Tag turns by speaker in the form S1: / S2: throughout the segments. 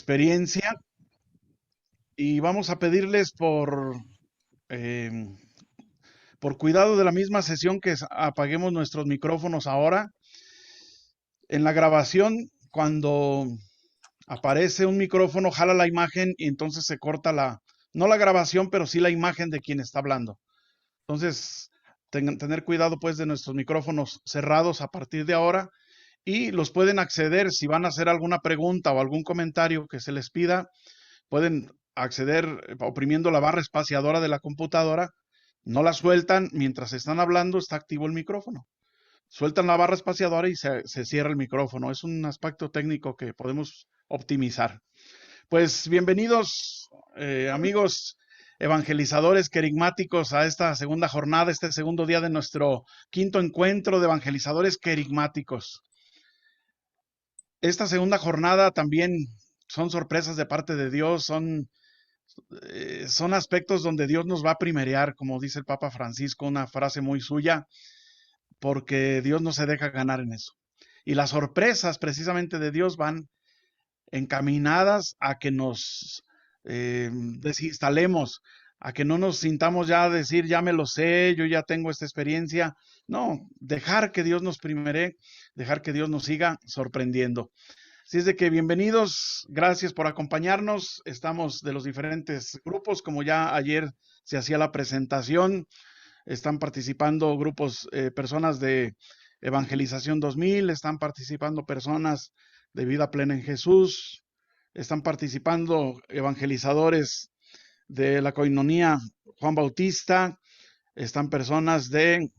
S1: experiencia y vamos a pedirles em, por cuidado de la misma sesión que apaguemos nuestros micrófonos ahora. En la grabación, cuando aparece un micrófono, jala la imagen y entonces se corta no la grabación, pero sí la imagen de quien está hablando. Entonces, tener cuidado pues de nuestros micrófonos cerrados a partir de ahora y los pueden acceder si van a hacer alguna pregunta o algún comentario que se les pida, pueden acceder oprimiendo la barra espaciadora de la computadora, no la sueltan, mientras están hablando está activo el micrófono. Sueltan la barra espaciadora y se cierra el micrófono. Es un aspecto técnico que podemos optimizar. Pues bienvenidos, amigos evangelizadores querigmáticos, a esta segunda jornada, este segundo día de nuestro quinto encuentro de evangelizadores querigmáticos. Esta segunda jornada también son sorpresas de parte de Dios, son aspectos donde Dios nos va a primerear, como dice el Papa Francisco, una frase muy suya, porque Dios no se deja ganar en eso. Y las sorpresas precisamente de Dios van encaminadas a que nos desinstalemos, a que no nos sintamos ya a decir, ya me lo sé, yo ya tengo esta experiencia. No, dejar que Dios nos primeree, dejar que Dios nos siga sorprendiendo. Así es de que bienvenidos, gracias por acompañarnos. Estamos de los diferentes grupos, como ya ayer se hacía la presentación. Están participando grupos, personas de Evangelización 2000, están participando personas de Vida Plena en Jesús, están participando evangelizadores de la Coinonía Juan Bautista, están personas de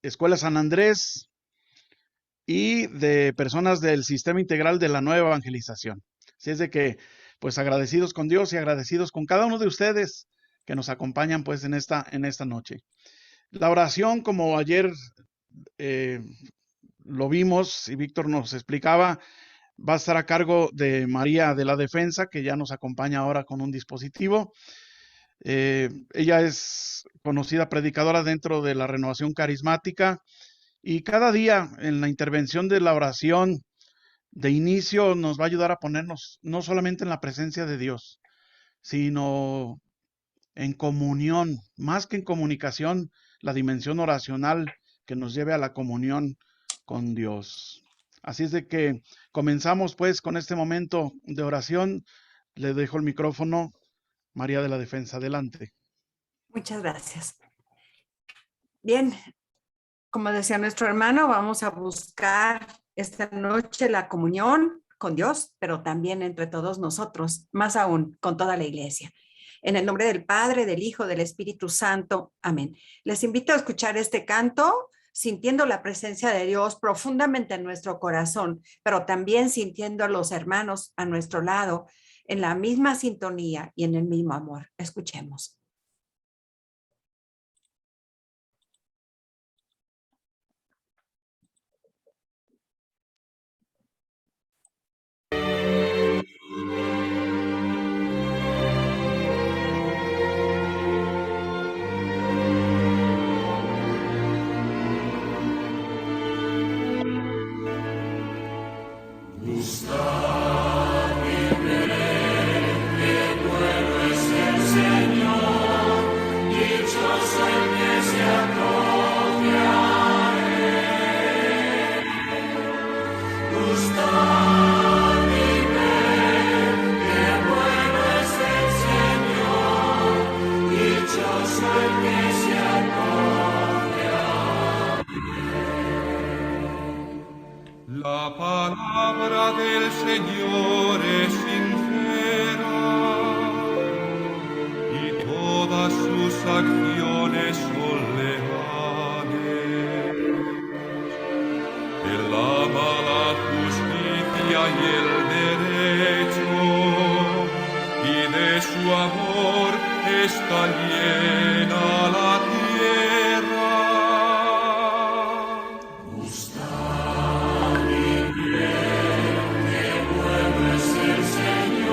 S1: Escuela San Andrés y de personas del Sistema Integral de la Nueva Evangelización. Así es de que, pues agradecidos con Dios y agradecidos con cada uno de ustedes que nos acompañan pues en esta noche. La oración, como ayer lo vimos y Víctor nos explicaba, va a estar a cargo de María de la Defensa, que ya nos acompaña ahora con un dispositivo. Ella es conocida predicadora dentro de la Renovación Carismática y cada día en la intervención de la oración de inicio nos va a ayudar a ponernos no solamente en la presencia de Dios, sino en comunión, más que en comunicación, la dimensión oracional que nos lleve a la comunión con Dios. Así es de que comenzamos pues con este momento de oración. Le dejo el micrófono, María de la Defensa, adelante.
S2: Muchas gracias. Bien, como decía nuestro hermano, vamos a buscar esta noche la comunión con Dios, pero también entre todos nosotros, más aún con toda la iglesia. En el nombre del Padre, del Hijo, del Espíritu Santo. Amén. Les invito a escuchar este canto, sintiendo la presencia de Dios profundamente en nuestro corazón, pero también sintiendo a los hermanos a nuestro lado, en la misma sintonía y en el mismo amor. Escuchemos.
S3: La palabra del Señor es sincera y todas sus acciones son leales. Él ama la justicia y el derecho, y de su amor está llena la tierra.
S4: Gustad y ved, qué bueno es el Señor.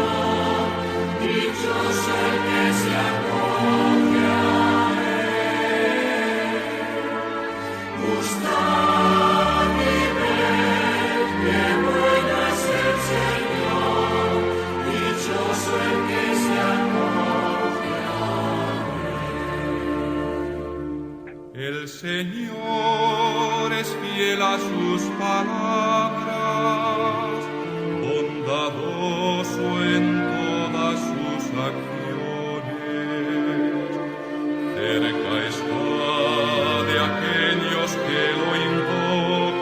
S3: Señor es fiel a sus palabras, bondadoso en todas sus acciones. Cerca está de aquellos que lo invocan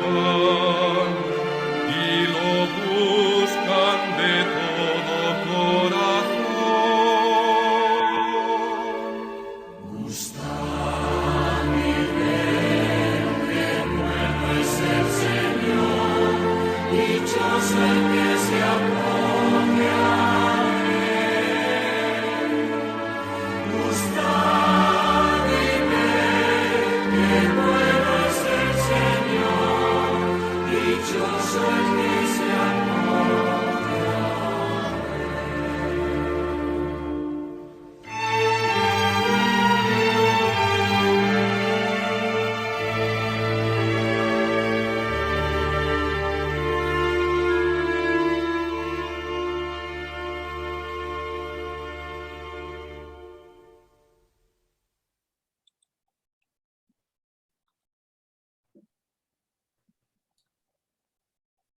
S3: y lo buscan de todo corazón.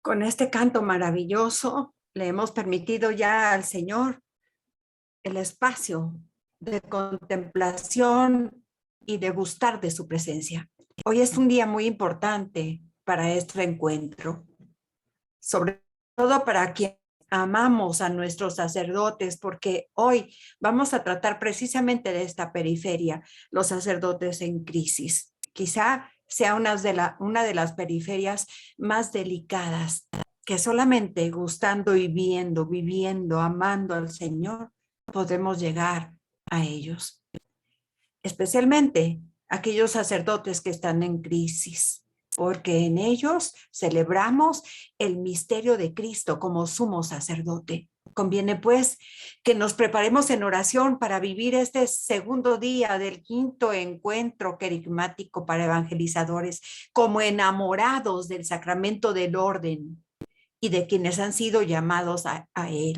S2: Con este canto maravilloso le hemos permitido ya al Señor el espacio de contemplación y de gustar de su presencia. Hoy es un día muy importante para este encuentro, sobre todo para quien amamos a nuestros sacerdotes, porque hoy vamos a tratar precisamente de esta periferia, los sacerdotes en crisis. Quizá sea una de las periferias más delicadas, que solamente gustando y viviendo, amando al Señor, podemos llegar a ellos. Especialmente aquellos sacerdotes que están en crisis, porque en ellos celebramos el misterio de Cristo como sumo sacerdote. Conviene pues que nos preparemos en oración para vivir este segundo día del quinto encuentro querigmático para evangelizadores, como enamorados del sacramento del orden y de quienes han sido llamados a él.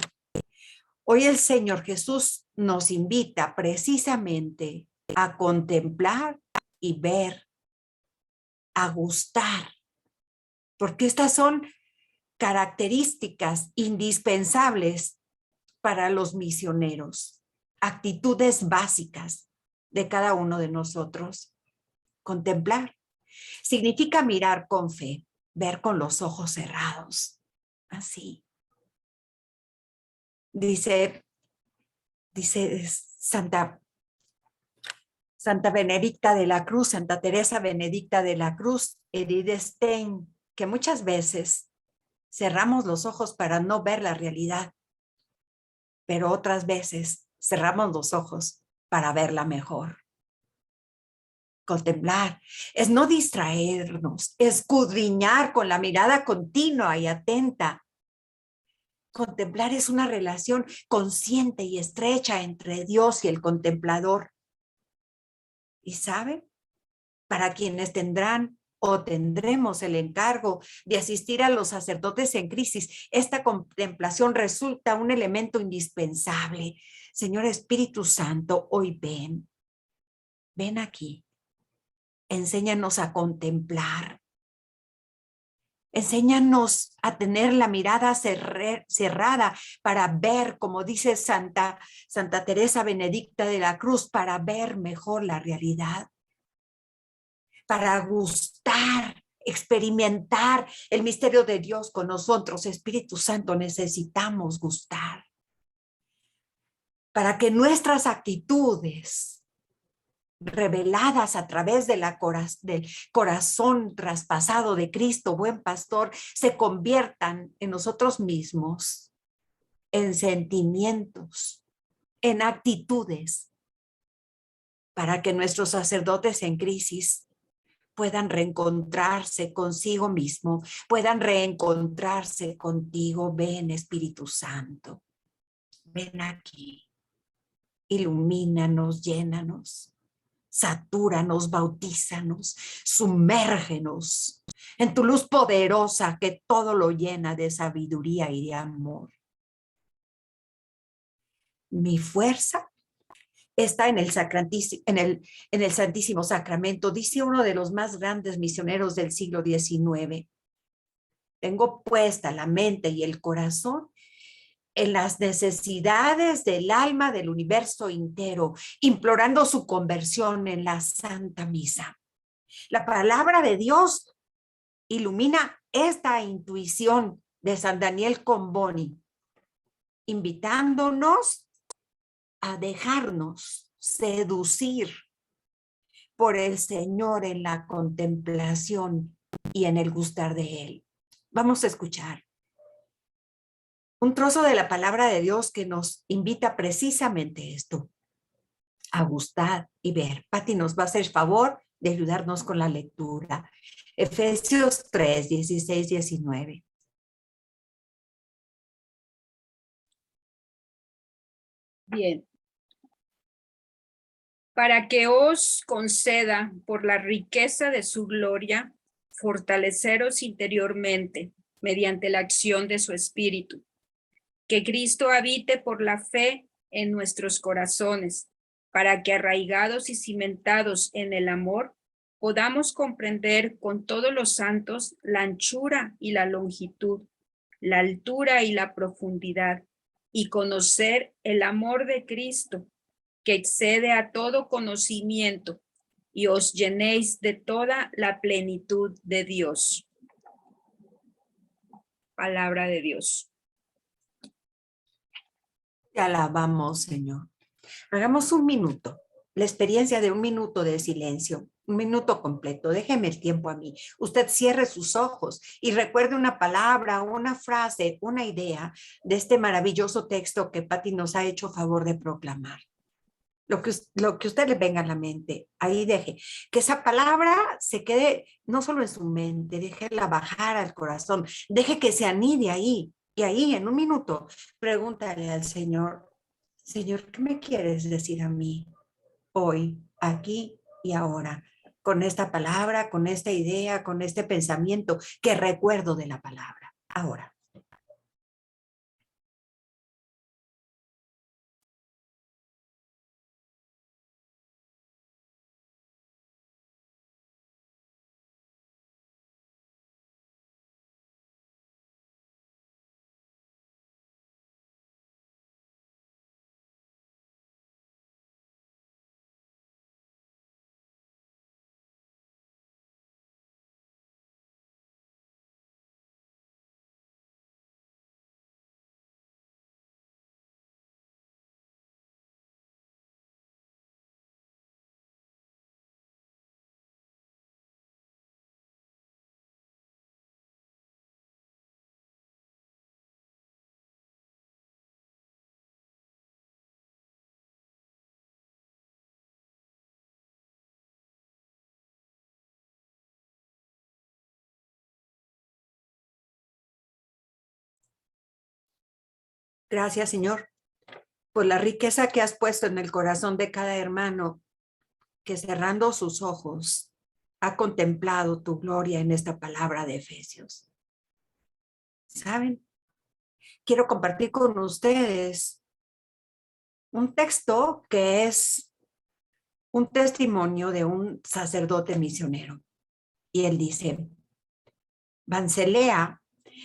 S2: Hoy el Señor Jesús nos invita precisamente a contemplar y ver, a gustar, porque estas son características indispensables para los misioneros, actitudes básicas de cada uno de nosotros. Contemplar significa mirar con fe, ver con los ojos cerrados, así. Dice Santa Benedicta de la Cruz, Santa Teresa Benedicta de la Cruz, Edith Stein, que muchas veces cerramos los ojos para no ver la realidad, pero otras veces cerramos los ojos para verla mejor. Contemplar es no distraernos, escudriñar con la mirada continua y atenta. Contemplar es una relación consciente y estrecha entre Dios y el contemplador. ¿Y saben? Para quienes tendrán o tendremos el encargo de asistir a los sacerdotes en crisis, esta contemplación resulta un elemento indispensable. Señor Espíritu Santo, hoy ven aquí. Enséñanos a contemplar. Enséñanos a tener la mirada cerrada para ver, como dice Santa Teresa Benedicta de la Cruz, para ver mejor la realidad, para gustar, experimentar el misterio de Dios con nosotros. Espíritu Santo, necesitamos gustar para que nuestras actitudes reveladas a través del corazón traspasado de Cristo, buen pastor, se conviertan en nosotros mismos, en sentimientos, en actitudes, para que nuestros sacerdotes en crisis puedan reencontrarse consigo mismo, puedan reencontrarse contigo. Ven, Espíritu Santo, ven aquí, ilumínanos, llénanos. Satúranos, bautízanos, sumérgenos en tu luz poderosa que todo lo llena de sabiduría y de amor. Mi fuerza está en el Santísimo Sacramento, dice uno de los más grandes misioneros del siglo XIX. Tengo puesta la mente y el corazón en las necesidades del alma del universo entero, implorando su conversión en la Santa Misa. La palabra de Dios ilumina esta intuición de San Daniel Comboni, invitándonos a dejarnos seducir por el Señor en la contemplación y en el gustar de Él. Vamos a escuchar un trozo de la palabra de Dios que nos invita precisamente esto, a gustar y ver. Pati nos va a hacer el favor de ayudarnos con la lectura. Efesios 3, 16, 19.
S4: Bien. Para que os conceda por la riqueza de su gloria, fortaleceros interiormente mediante la acción de su Espíritu. Que Cristo habite por la fe en nuestros corazones, para que arraigados y cimentados en el amor, podamos comprender con todos los santos la anchura y la longitud, la altura y la profundidad, y conocer el amor de Cristo, que excede a todo conocimiento, y os llenéis de toda la plenitud de Dios. Palabra de Dios.
S2: Te alabamos, Señor. Hagamos un minuto, la experiencia de un minuto de silencio, un minuto completo. Déjeme el tiempo a mí. Usted cierre sus ojos y recuerde una palabra, una frase, una idea de este maravilloso texto que Pati nos ha hecho favor de proclamar. Lo que usted le venga a la mente, ahí deje. Que esa palabra se quede no solo en su mente, déjela bajar al corazón, deje que se anide ahí. Y ahí, en un minuto, pregúntale al Señor, Señor, ¿qué me quieres decir a mí hoy, aquí y ahora? Con esta palabra, con esta idea, con este pensamiento que recuerdo de la palabra. Ahora. Gracias, Señor, por la riqueza que has puesto en el corazón de cada hermano que cerrando sus ojos ha contemplado tu gloria en esta palabra de Efesios. ¿Saben? Quiero compartir con ustedes un texto que es un testimonio de un sacerdote misionero. Y él dice, Vancelea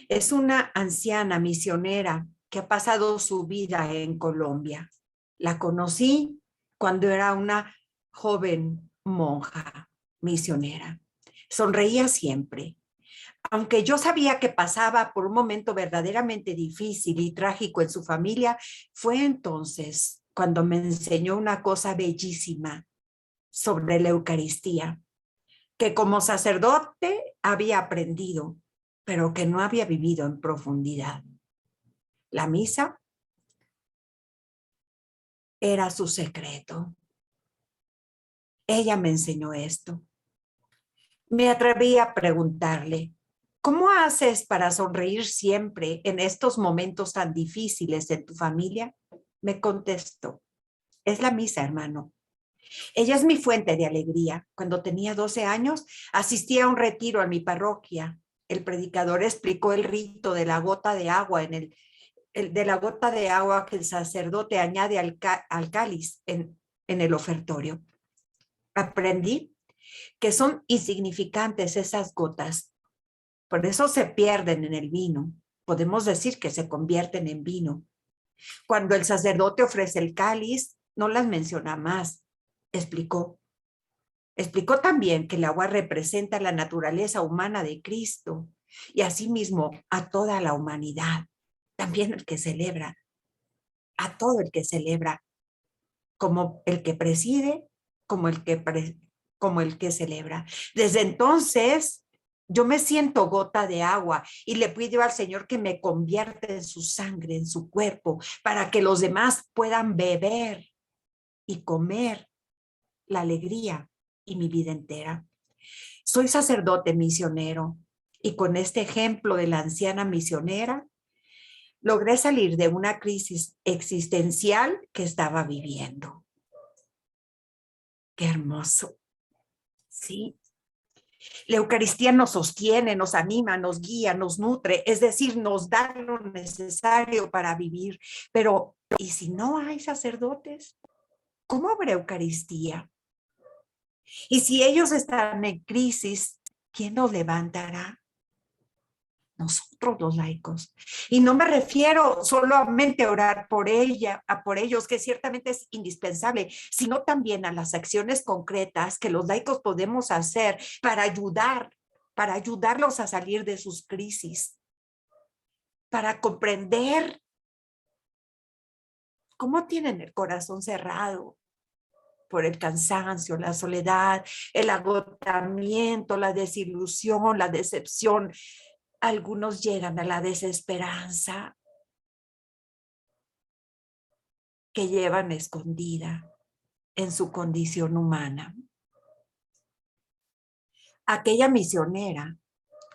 S2: es una anciana misionera que ha pasado su vida en Colombia. La conocí cuando era una joven monja misionera. Sonreía siempre. Aunque yo sabía que pasaba por un momento verdaderamente difícil y trágico en su familia, fue entonces cuando me enseñó una cosa bellísima sobre la Eucaristía, que como sacerdote había aprendido, pero que no había vivido en profundidad. La misa era su secreto. Ella me enseñó esto. Me atreví a preguntarle, ¿cómo haces para sonreír siempre en estos momentos tan difíciles en tu familia? Me contestó, es la misa, hermano. Ella es mi fuente de alegría. Cuando tenía 12 años, asistí a un retiro en mi parroquia. El predicador explicó el rito de la gota de agua de la gota de agua que el sacerdote añade al cáliz en en el ofertorio. Aprendí que son insignificantes esas gotas. Por eso se pierden en el vino. Podemos decir que se convierten en vino. Cuando el sacerdote ofrece el cáliz, no las menciona más. Explicó. Explicó también que el agua representa la naturaleza humana de Cristo y asimismo a toda la humanidad, también el que celebra, a todo el que celebra, como el que preside, como el que celebra. Desde entonces, yo me siento gota de agua y le pido al Señor que me convierta en su sangre, en su cuerpo, para que los demás puedan beber y comer la alegría y mi vida entera. Soy sacerdote misionero y con este ejemplo de la anciana misionera, logré salir de una crisis existencial que estaba viviendo. Qué hermoso. Sí. La Eucaristía nos sostiene, nos anima, nos guía, nos nutre, es decir, nos da lo necesario para vivir. Pero, ¿y si no hay sacerdotes? ¿Cómo habrá Eucaristía? Y si ellos están en crisis, ¿quién nos levantará? Nosotros los laicos. Y no me refiero solamente a orar por ella, por ellos, que ciertamente es indispensable, sino también a las acciones concretas que los laicos podemos hacer para ayudarlos a salir de sus crisis, para comprender cómo tienen el corazón cerrado por el cansancio, la soledad, el agotamiento, la desilusión, la decepción. Algunos llegan a la desesperanza que llevan escondida en su condición humana. Aquella misionera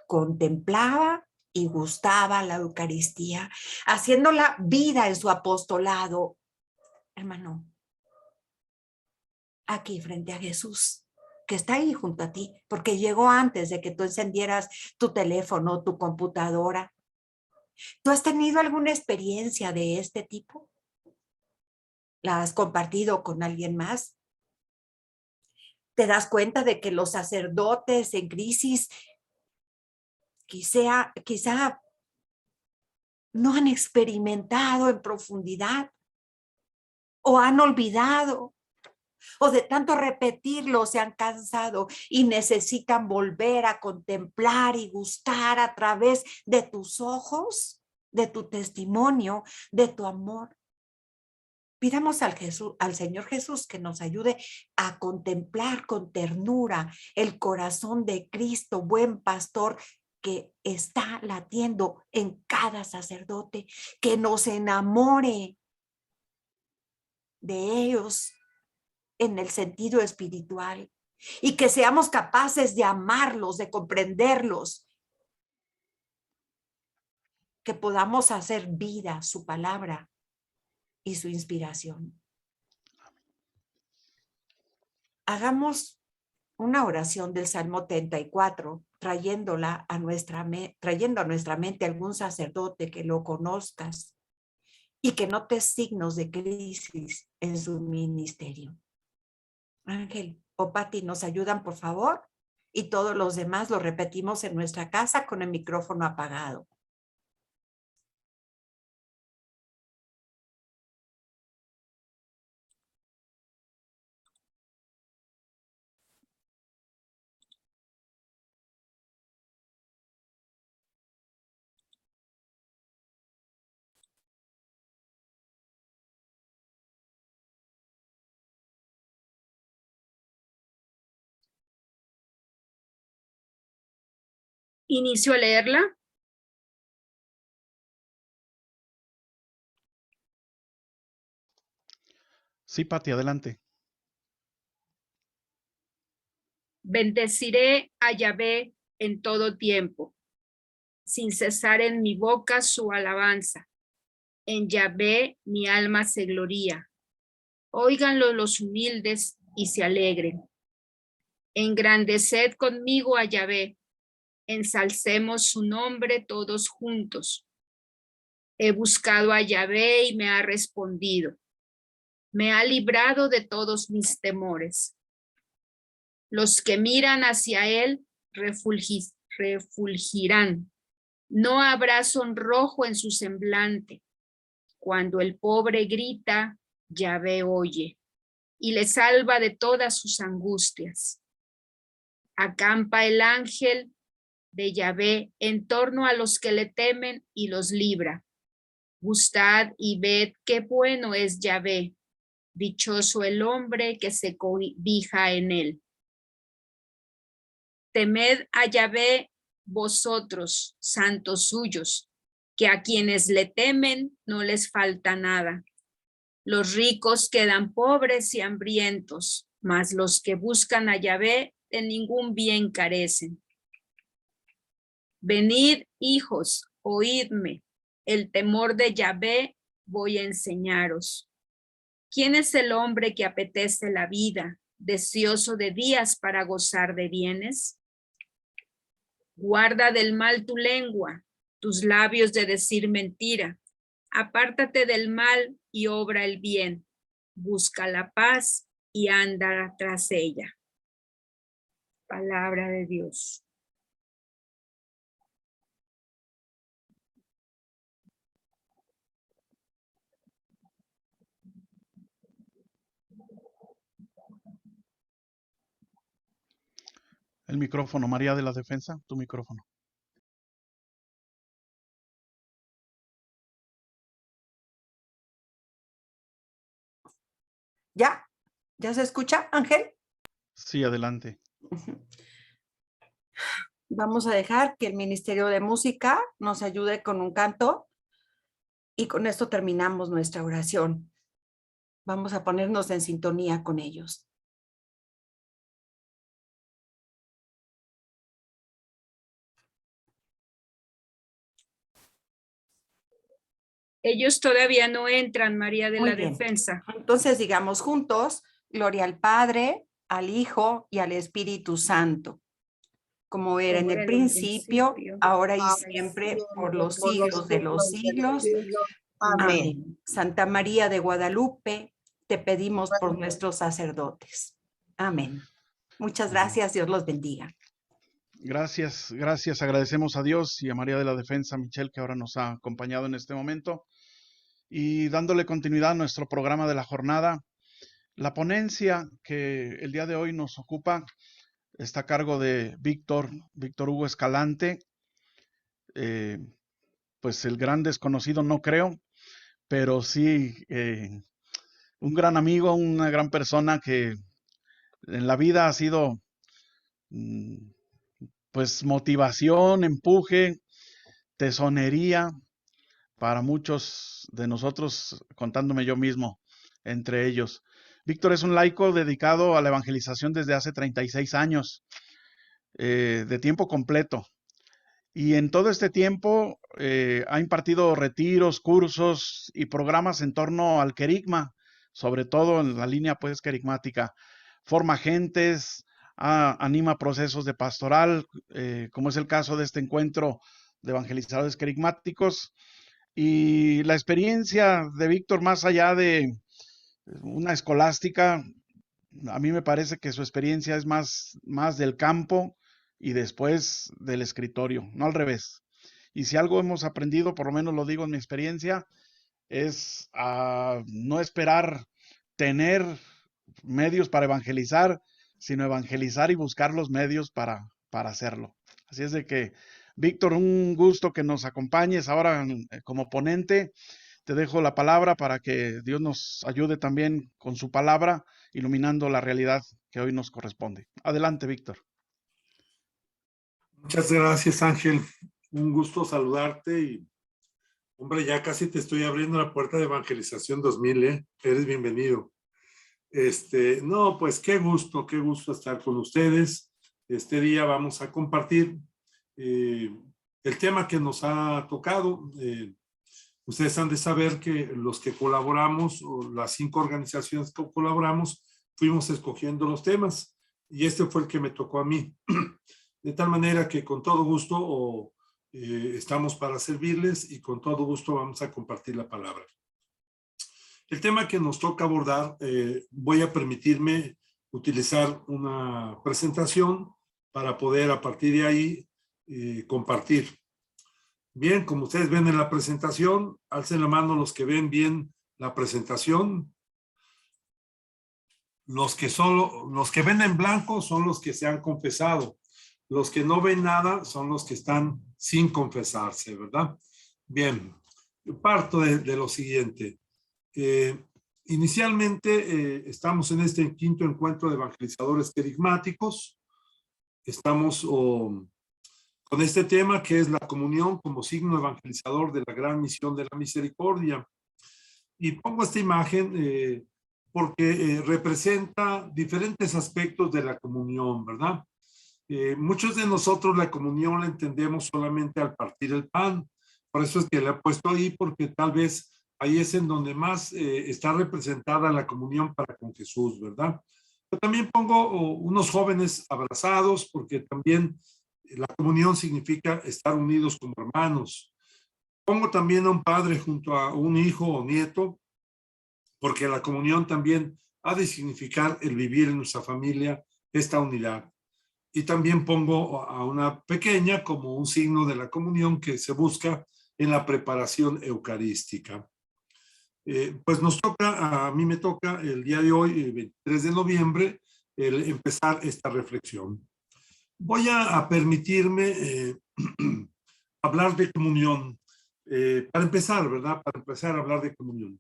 S2: contemplaba y gustaba la Eucaristía, haciéndola vida en su apostolado. Hermano, aquí frente a Jesús, que está ahí junto a ti, porque llegó antes de que tú encendieras tu teléfono, tu computadora. ¿Tú has tenido alguna experiencia de este tipo? ¿La has compartido con alguien más? ¿Te das cuenta de que los sacerdotes en crisis quizá no han experimentado en profundidad o han olvidado o de tanto repetirlo se han cansado y necesitan volver a contemplar y gustar a través de tus ojos, de tu testimonio, de tu amor? Pidamos al Señor Jesús que nos ayude a contemplar con ternura el corazón de Cristo, buen pastor, que está latiendo en cada sacerdote, que nos enamore de ellos en el sentido espiritual y que seamos capaces de amarlos, de comprenderlos, que podamos hacer vida su palabra y su inspiración. Hagamos una oración del Salmo 34, trayendo a nuestra mente algún sacerdote que lo conozcas y que notes signos de crisis en su ministerio. Ángel o Pati, ¿nos ayudan, por favor? Y todos los demás lo repetimos en nuestra casa con el micrófono apagado.
S4: Inicio a leerla.
S1: Sí, Pati, adelante.
S4: Bendeciré a Yahvé en todo tiempo, sin cesar en mi boca su alabanza. En Yahvé mi alma se gloría. Óiganlo los humildes y se alegren. Engrandeced conmigo a Yahvé. Ensalcemos su nombre todos juntos. He buscado a Yahvé y me ha respondido. Me ha librado de todos mis temores. Los que miran hacia él refulgirán. No habrá sonrojo en su semblante. Cuando el pobre grita, Yahvé oye y le salva de todas sus angustias. Acampa el ángel de Yahvé en torno a los que le temen y los libra. Gustad y ved qué bueno es Yahvé. Dichoso el hombre que se cobija en él. Temed a Yahvé vosotros, santos suyos, que a quienes le temen no les falta nada. Los ricos quedan pobres y hambrientos, mas los que buscan a Yahvé de ningún bien carecen. Venid, hijos, oídme, el temor de Yahvé voy a enseñaros. ¿Quién es el hombre que apetece la vida, deseoso de días para gozar de bienes? Guarda del mal tu lengua, tus labios de decir mentira. Apártate del mal y obra el bien. Busca la paz y anda tras ella. Palabra de Dios.
S1: El micrófono, María de la Defensa, tu micrófono.
S2: ¿Ya? ¿Ya se escucha, Ángel?
S1: Sí, adelante.
S2: Vamos a dejar que el Ministerio de Música nos ayude con un canto y con esto terminamos nuestra oración. Vamos a ponernos en sintonía con ellos.
S4: Ellos todavía no entran, María de
S2: Muy
S4: la
S2: bien.
S4: Defensa.
S2: Entonces digamos juntos, gloria al Padre, al Hijo y al Espíritu Santo, como era en el principio, ahora y siempre, por los siglos de los siglos. Amén. Santa María de Guadalupe, te pedimos por nuestros sacerdotes. Amén. Muchas gracias, Dios los bendiga.
S1: Gracias, gracias. Agradecemos a Dios y a María de la Defensa, Michelle, que ahora nos ha acompañado en este momento. Y dándole continuidad a nuestro programa de la jornada, la ponencia que el día de hoy nos ocupa está a cargo de Víctor Hugo Escalante, pues el gran desconocido no creo, pero sí un gran amigo, una gran persona que en la vida ha sido pues motivación, empuje, tesonería para muchos de nosotros, contándome yo mismo entre ellos. Víctor es un laico dedicado a la evangelización desde hace 36 años, de tiempo completo. Y en todo este tiempo ha impartido retiros, cursos y programas en torno al querigma, sobre todo en la línea pues querigmática. Forma gentes, anima procesos de pastoral, como es el caso de este encuentro de evangelizadores querigmáticos. Y la experiencia de Víctor, más allá de una escolástica, a mí me parece que su experiencia es más del campo y después del escritorio, no al revés. Y si algo hemos aprendido, por lo menos lo digo en mi experiencia, es a no esperar tener medios para evangelizar, sino evangelizar y buscar los medios para hacerlo. Así es de que, Víctor, un gusto que nos acompañes ahora como ponente. Te dejo la palabra para que Dios nos ayude también con su palabra, iluminando la realidad que hoy nos corresponde. Adelante, Víctor.
S5: Muchas gracias, Ángel. Un gusto saludarte y, hombre, ya casi te estoy abriendo la puerta de Evangelización 2000, ¿eh? Eres bienvenido. No, pues qué gusto estar con ustedes. Este día vamos a compartir el tema que nos ha tocado. Ustedes han de saber que los que colaboramos, o las 5 organizaciones que colaboramos, fuimos escogiendo los temas y este fue el que me tocó a mí. De tal manera que con todo gusto estamos para servirles y con todo gusto vamos a compartir la palabra. El tema que nos toca abordar, voy a permitirme utilizar una presentación para poder a partir de ahí compartir. Bien, como ustedes ven en la presentación, alcen la mano los que ven bien la presentación. Los que ven en blanco son los que se han confesado. Los que no ven nada son los que están sin confesarse, ¿verdad? Bien, parto de lo siguiente. Inicialmente estamos en este quinto encuentro de evangelizadores querigmáticos. Estamos con este tema que es la comunión como signo evangelizador de la gran misión de la misericordia. Y pongo esta imagen porque representa diferentes aspectos de la comunión, ¿verdad? Muchos de nosotros la comunión la entendemos solamente al partir el pan. Por eso es que la he puesto ahí, porque tal vez ahí es en donde más está representada la comunión para con Jesús, ¿verdad? Pero también pongo unos jóvenes abrazados, porque también la comunión significa estar unidos como hermanos. Pongo también a un padre junto a un hijo o nieto, porque la comunión también ha de significar el vivir en nuestra familia esta unidad. Y también pongo a una pequeña como un signo de la comunión que se busca en la preparación eucarística. Pues a mí me toca el día de hoy, el 23 de noviembre, empezar esta reflexión. Voy a permitirme hablar de comunión. Para empezar, ¿verdad? Para empezar a hablar de comunión.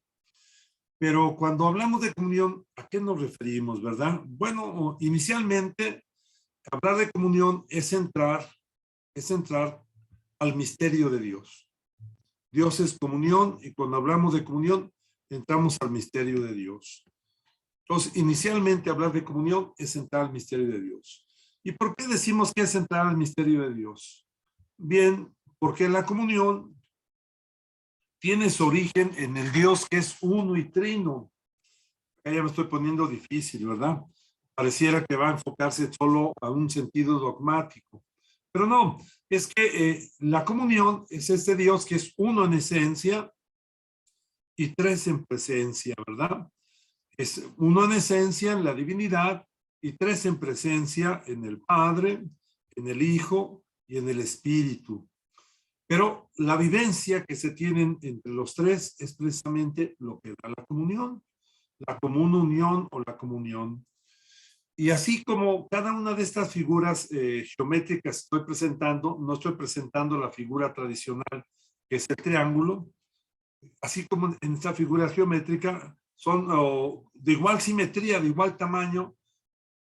S5: Pero cuando hablamos de comunión, ¿a qué nos referimos, verdad? Bueno, inicialmente, hablar de comunión es entrar al misterio de Dios. Dios es comunión y cuando hablamos de comunión, entramos al misterio de Dios. Entonces, inicialmente hablar de comunión es entrar al misterio de Dios. ¿Y por qué decimos que es entrar al misterio de Dios? Bien, porque la comunión tiene su origen en el Dios que es uno y trino. Acá ya me estoy poniendo difícil, ¿verdad? Pareciera que va a enfocarse solo a un sentido dogmático. Pero no, es que la comunión es este Dios que es uno en esencia y tres en presencia, ¿verdad? Es uno en esencia en la divinidad y tres en presencia en el Padre, en el Hijo y en el Espíritu. Pero la vivencia que se tienen entre los tres es precisamente lo que da la comunión, la común unión o la comunión. Y así como cada una de estas figuras geométricas estoy presentando, no estoy presentando la figura tradicional que es el triángulo, así como en esta figura geométrica son de igual simetría, de igual tamaño,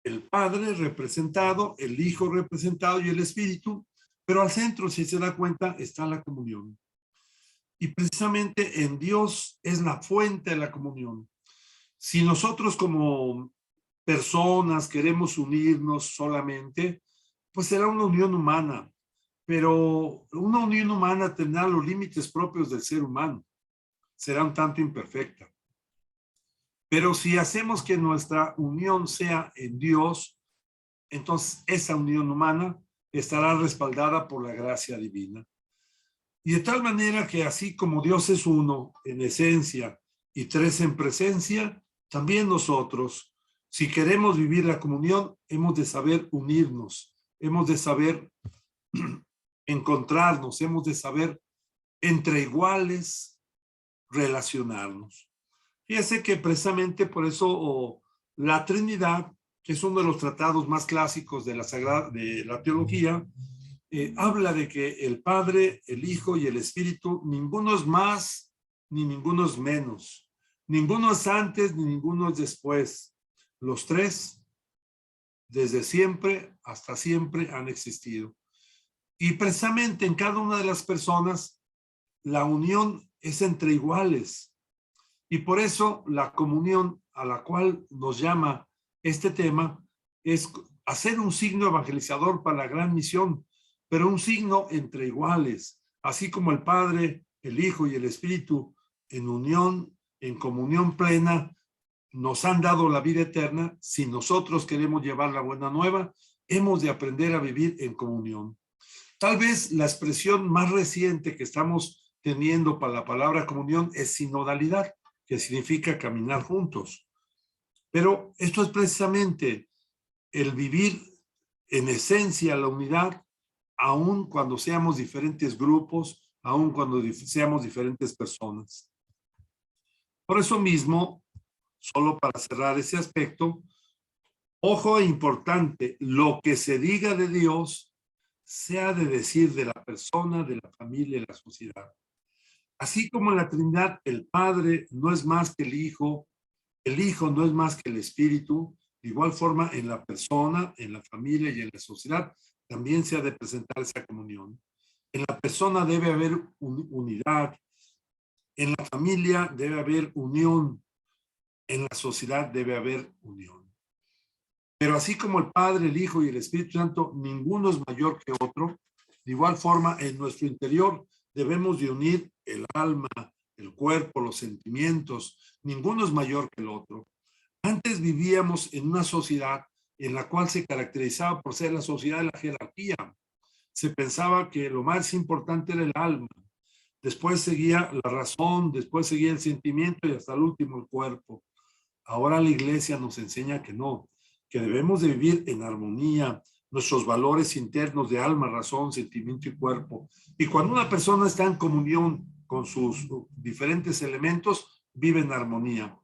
S5: el Padre representado, el Hijo representado y el Espíritu, pero al centro, si se da cuenta, está la comunión. Y precisamente en Dios es la fuente de la comunión. Si nosotros como personas queremos unirnos solamente, pues será una unión humana, pero una unión humana tendrá los límites propios del ser humano. Será un tanto imperfecta. Pero si hacemos que nuestra unión sea en Dios, entonces esa unión humana estará respaldada por la gracia divina. Y de tal manera que así como Dios es uno en esencia y tres en presencia, también nosotros, si queremos vivir la comunión, hemos de saber unirnos, hemos de saber encontrarnos, hemos de saber entre iguales relacionarnos. Fíjese que precisamente por eso la Trinidad, que es uno de los tratados más clásicos de la teología, habla de que el Padre, el Hijo y el Espíritu, ninguno es más ni ninguno es menos. Ninguno es antes ni ninguno es después. Los tres, desde siempre hasta siempre, han existido. Y precisamente en cada una de las personas, la unión es entre iguales. Y por eso la comunión a la cual nos llama este tema es hacer un signo evangelizador para la gran misión, pero un signo entre iguales, así como el Padre, el Hijo y el Espíritu en unión, en comunión plena, nos han dado la vida eterna. Si nosotros queremos llevar la buena nueva, hemos de aprender a vivir en comunión. Tal vez la expresión más reciente que estamos teniendo para la palabra comunión es sinodalidad. que significa caminar juntos. Pero esto es precisamente el vivir en esencia la unidad, aun cuando seamos diferentes grupos, aun cuando seamos diferentes personas. Por eso mismo, solo para cerrar ese aspecto, ojo importante, lo que se diga de Dios se ha de decir de la persona, de la familia y la sociedad. Así como en la Trinidad el Padre no es más que el Hijo no es más que el Espíritu, de igual forma en la persona, en la familia y en la sociedad también se ha de presentar esa comunión. En la persona debe haber unidad, en la familia debe haber unión, en la sociedad debe haber unión. Pero así como el Padre, el Hijo y el Espíritu Santo, ninguno es mayor que otro, de igual forma en nuestro interior debemos de unir el alma, el cuerpo, los sentimientos, ninguno es mayor que el otro. Antes vivíamos en una sociedad en la cual se caracterizaba por ser la sociedad de la jerarquía. Se pensaba que lo más importante era el alma, después seguía la razón, después seguía el sentimiento y hasta el último el cuerpo. Ahora la iglesia nos enseña que no, que debemos de vivir en armonía, nuestros valores internos de alma, razón, sentimiento y cuerpo. Y cuando una persona está en comunión con sus diferentes elementos, vive en armonía.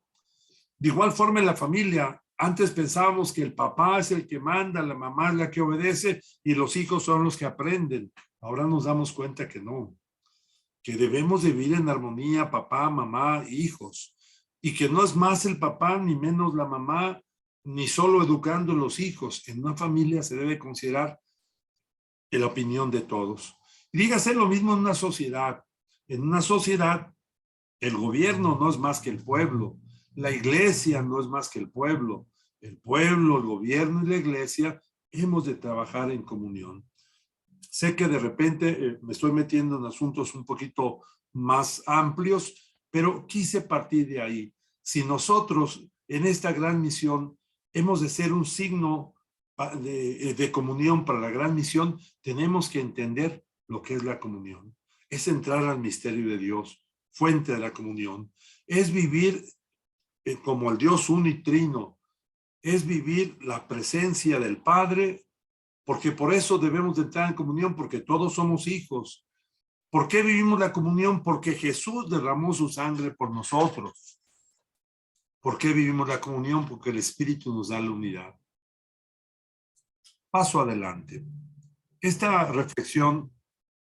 S5: De igual forma en la familia, antes pensábamos que el papá es el que manda, la mamá es la que obedece y los hijos son los que aprenden. Ahora nos damos cuenta que no, que debemos de vivir en armonía, papá, mamá, hijos, y que no es más el papá ni menos la mamá, ni solo educando a los hijos. En una familia se debe considerar la opinión de todos. Y dígase lo mismo en una sociedad. En una sociedad, el gobierno no es más que el pueblo. La iglesia no es más que el pueblo. El pueblo, el gobierno y la iglesia hemos de trabajar en comunión. Sé que de repente me estoy metiendo en asuntos un poquito más amplios, pero quise partir de ahí. Si nosotros en esta gran misión hemos de ser un signo de comunión para la gran misión, tenemos que entender lo que es la comunión. Es entrar al misterio de Dios, fuente de la comunión. Es vivir como el Dios unitrino. Es vivir la presencia del Padre, porque por eso debemos de entrar en comunión, porque todos somos hijos. ¿Por qué vivimos la comunión? Porque Jesús derramó su sangre por nosotros. ¿Por qué vivimos la comunión? Porque el Espíritu nos da la unidad. Paso adelante. Esta reflexión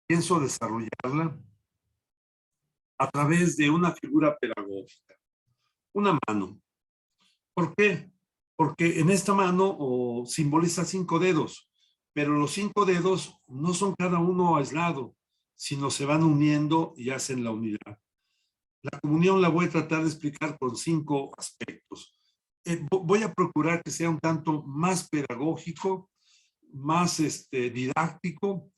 S5: pienso desarrollarla a través de una figura pedagógica, una mano. ¿Por qué? Porque en esta mano simboliza 5 dedos, pero los 5 dedos no son cada uno aislado, sino se van uniendo y hacen la unidad. La comunión la voy a tratar de explicar con 5 aspectos. Voy a procurar que sea un tanto más pedagógico, más didáctico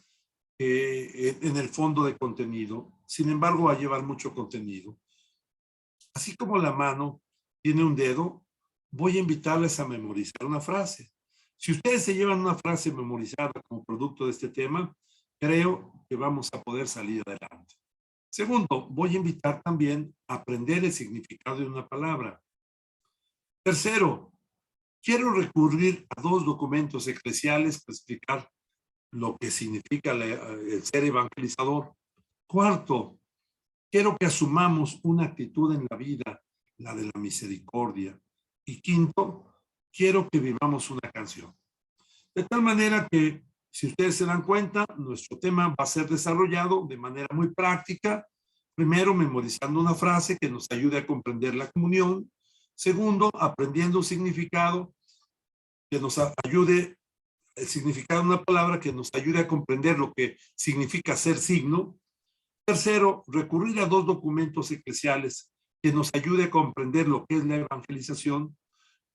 S5: en el fondo de contenido. Sin embargo, va a llevar mucho contenido. Así como la mano tiene un dedo, voy a invitarles a memorizar una frase. Si ustedes se llevan una frase memorizada como producto de este tema, creo que vamos a poder salir adelante. Segundo, voy a invitar también a aprender el significado de una palabra. Tercero, quiero recurrir a 2 documentos eclesiales para explicar lo que significa el ser evangelizador. Cuarto, quiero que asumamos una actitud en la vida, la de la misericordia. Y quinto, quiero que vivamos una canción. De tal manera que, si ustedes se dan cuenta, nuestro tema va a ser desarrollado de manera muy práctica. Primero, memorizando una frase que nos ayude a comprender la comunión. Segundo, aprendiendo un significado que nos ayude, el significado de una palabra que nos ayude a comprender lo que significa ser signo. Tercero, recurrir a 2 documentos eclesiales que nos ayude a comprender lo que es la evangelización.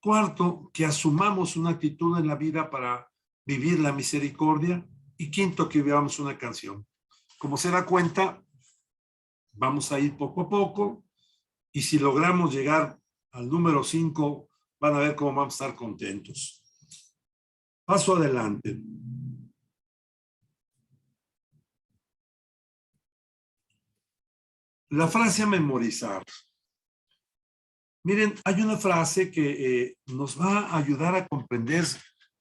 S5: Cuarto, que asumamos una actitud en la vida para vivir la misericordia. Y quinto, que vivamos una canción. Como se da cuenta, vamos a ir poco a poco, y si logramos llegar al número 5, van a ver cómo vamos a estar contentos. Paso adelante. La frase a memorizar. Miren, hay una frase que nos va a ayudar a comprender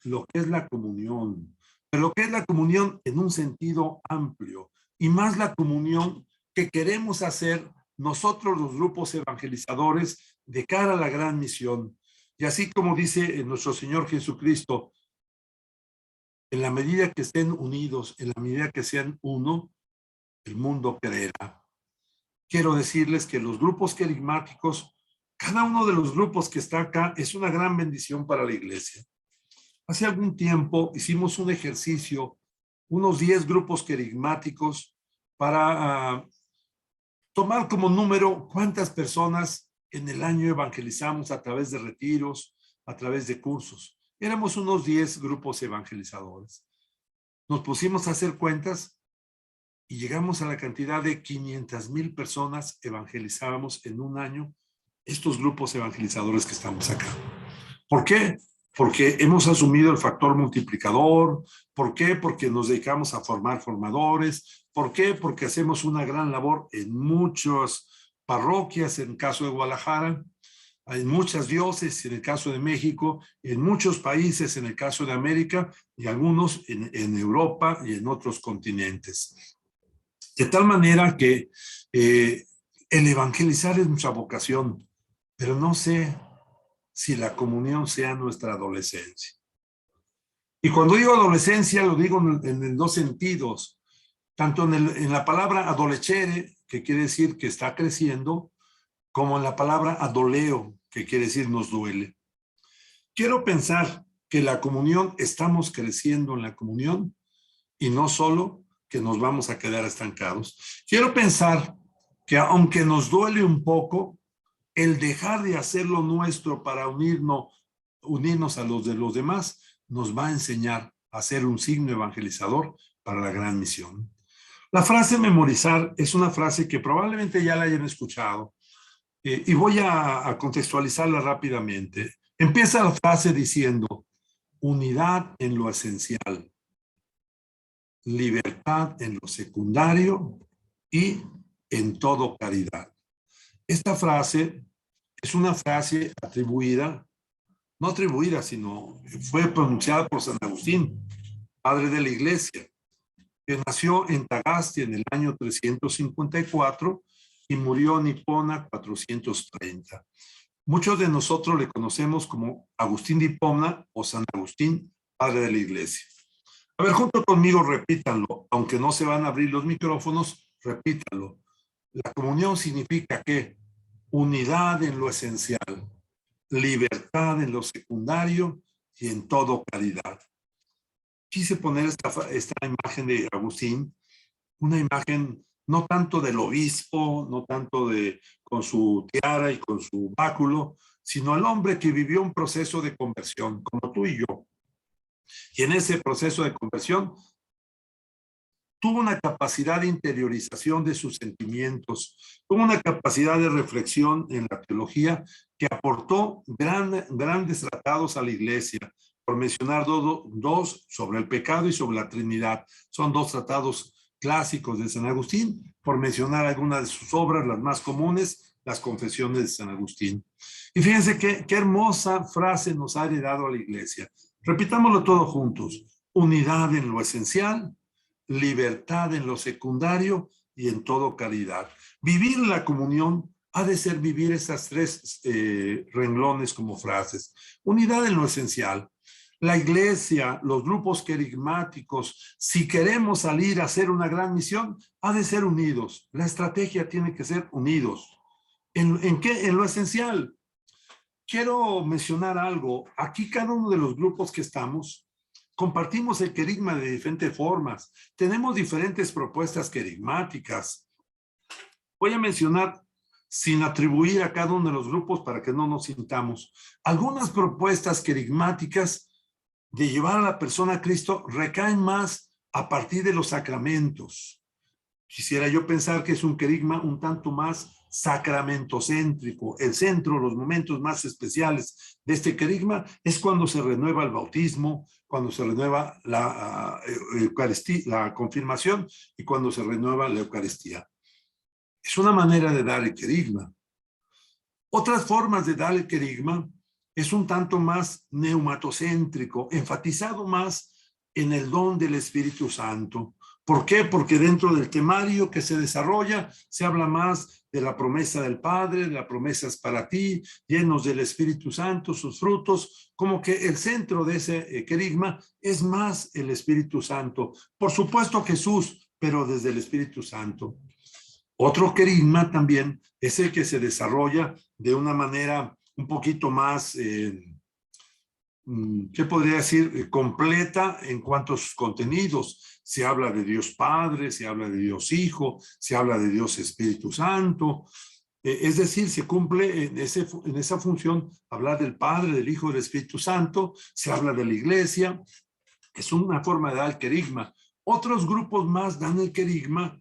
S5: lo que es la comunión, pero lo que es la comunión en un sentido amplio, y más la comunión que queremos hacer nosotros los grupos evangelizadores de cara a la gran misión. Y así como dice nuestro Señor Jesucristo, en la medida que estén unidos, en la medida que sean uno, el mundo creerá. Quiero decirles que los grupos querigmáticos, cada uno de los grupos que está acá es una gran bendición para la iglesia. Hace algún tiempo hicimos un ejercicio, unos 10 grupos querigmáticos, para tomar como número cuántas personas en el año evangelizamos a través de retiros, a través de cursos. Éramos unos 10 grupos evangelizadores. Nos pusimos a hacer cuentas y llegamos a la cantidad de 500,000 personas evangelizábamos en un año estos grupos evangelizadores que estamos acá. ¿Por qué? Porque hemos asumido el factor multiplicador. ¿Por qué? Porque nos dedicamos a formar formadores. ¿Por qué? Porque hacemos una gran labor en muchas parroquias, en el caso de Guadalajara, en muchas diócesis, en el caso de México, en muchos países, en el caso de América, y algunos en Europa y en otros continentes. De tal manera que el evangelizar es nuestra vocación, pero no sé si la comunión sea nuestra adolescencia. Y cuando digo adolescencia, lo digo en dos sentidos, tanto en la palabra adolecere, que quiere decir que está creciendo, como en la palabra adoleo, que quiere decir nos duele. Quiero pensar que la comunión, estamos creciendo en la comunión, y no solo que nos vamos a quedar estancados. Quiero pensar que aunque nos duele un poco, el dejar de hacerlo nuestro para unirnos a los de los demás, nos va a enseñar a ser un signo evangelizador para la gran misión. La frase memorizar es una frase que probablemente ya la hayan escuchado, y voy a contextualizarla rápidamente. Empieza la frase diciendo, unidad en lo esencial, libertad en lo secundario y en todo caridad. Esta frase es una frase atribuida, no atribuida, sino fue pronunciada por San Agustín, padre de la iglesia, que nació en Tagaste en el año 354 y murió en Hipona 430. Muchos de nosotros le conocemos como Agustín de Hipona o San Agustín, padre de la iglesia. A ver, junto conmigo repítanlo, aunque no se van a abrir los micrófonos, repítanlo. La comunión significa ¿qué? Unidad en lo esencial, libertad en lo secundario y en todo caridad. Quise poner esta imagen de Agustín, una imagen no tanto del obispo, no tanto con su tiara y con su báculo, sino el hombre que vivió un proceso de conversión, como tú y yo. Y en ese proceso de conversión tuvo una capacidad de interiorización de sus sentimientos, tuvo una capacidad de reflexión en la teología que aportó grandes tratados a la iglesia, por mencionar dos sobre el pecado y sobre la Trinidad. Son dos tratados clásicos de San Agustín, por mencionar algunas de sus obras, las más comunes, las confesiones de San Agustín. Y fíjense qué hermosa frase nos ha heredado a la iglesia. Repitámoslo todos juntos. Unidad en lo esencial, libertad en lo secundario y en todo caridad. Vivir la comunión ha de ser vivir esas tres renglones como frases. Unidad en lo esencial. La iglesia, los grupos querigmáticos, si queremos salir a hacer una gran misión, ha de ser unidos. La estrategia tiene que ser unidos. ¿En qué? En lo esencial. Quiero mencionar algo. Aquí cada uno de los grupos que estamos, compartimos el querigma de diferentes formas. Tenemos diferentes propuestas querigmáticas. Voy a mencionar, sin atribuir a cada uno de los grupos para que no nos sintamos, algunas propuestas querigmáticas de llevar a la persona a Cristo recaen más a partir de los sacramentos. Quisiera yo pensar que es un querigma un tanto más sacramentocéntrico. El centro, los momentos más especiales de este querigma es cuando se renueva el bautismo, cuando se renueva la Eucaristía, la confirmación, y cuando se renueva la Eucaristía. Es una manera de dar el querigma. Otras formas de dar el querigma es un tanto más neumatocéntrico, enfatizado más en el don del Espíritu Santo. ¿Por qué? Porque dentro del temario que se desarrolla se habla más de la promesa del Padre, de las promesas para ti, llenos del Espíritu Santo, sus frutos, como que el centro de ese querigma es más el Espíritu Santo. Por supuesto Jesús, pero desde el Espíritu Santo. Otro querigma también es el que se desarrolla de una manera un poquito más, ¿qué podría decir? Completa en cuanto a sus contenidos. Se habla de Dios Padre, se habla de Dios Hijo, se habla de Dios Espíritu Santo. Es decir, se cumple en esa función hablar del Padre, del Hijo, del Espíritu Santo. Se habla de la Iglesia. Es una forma de dar el querigma. Otros grupos más dan el querigma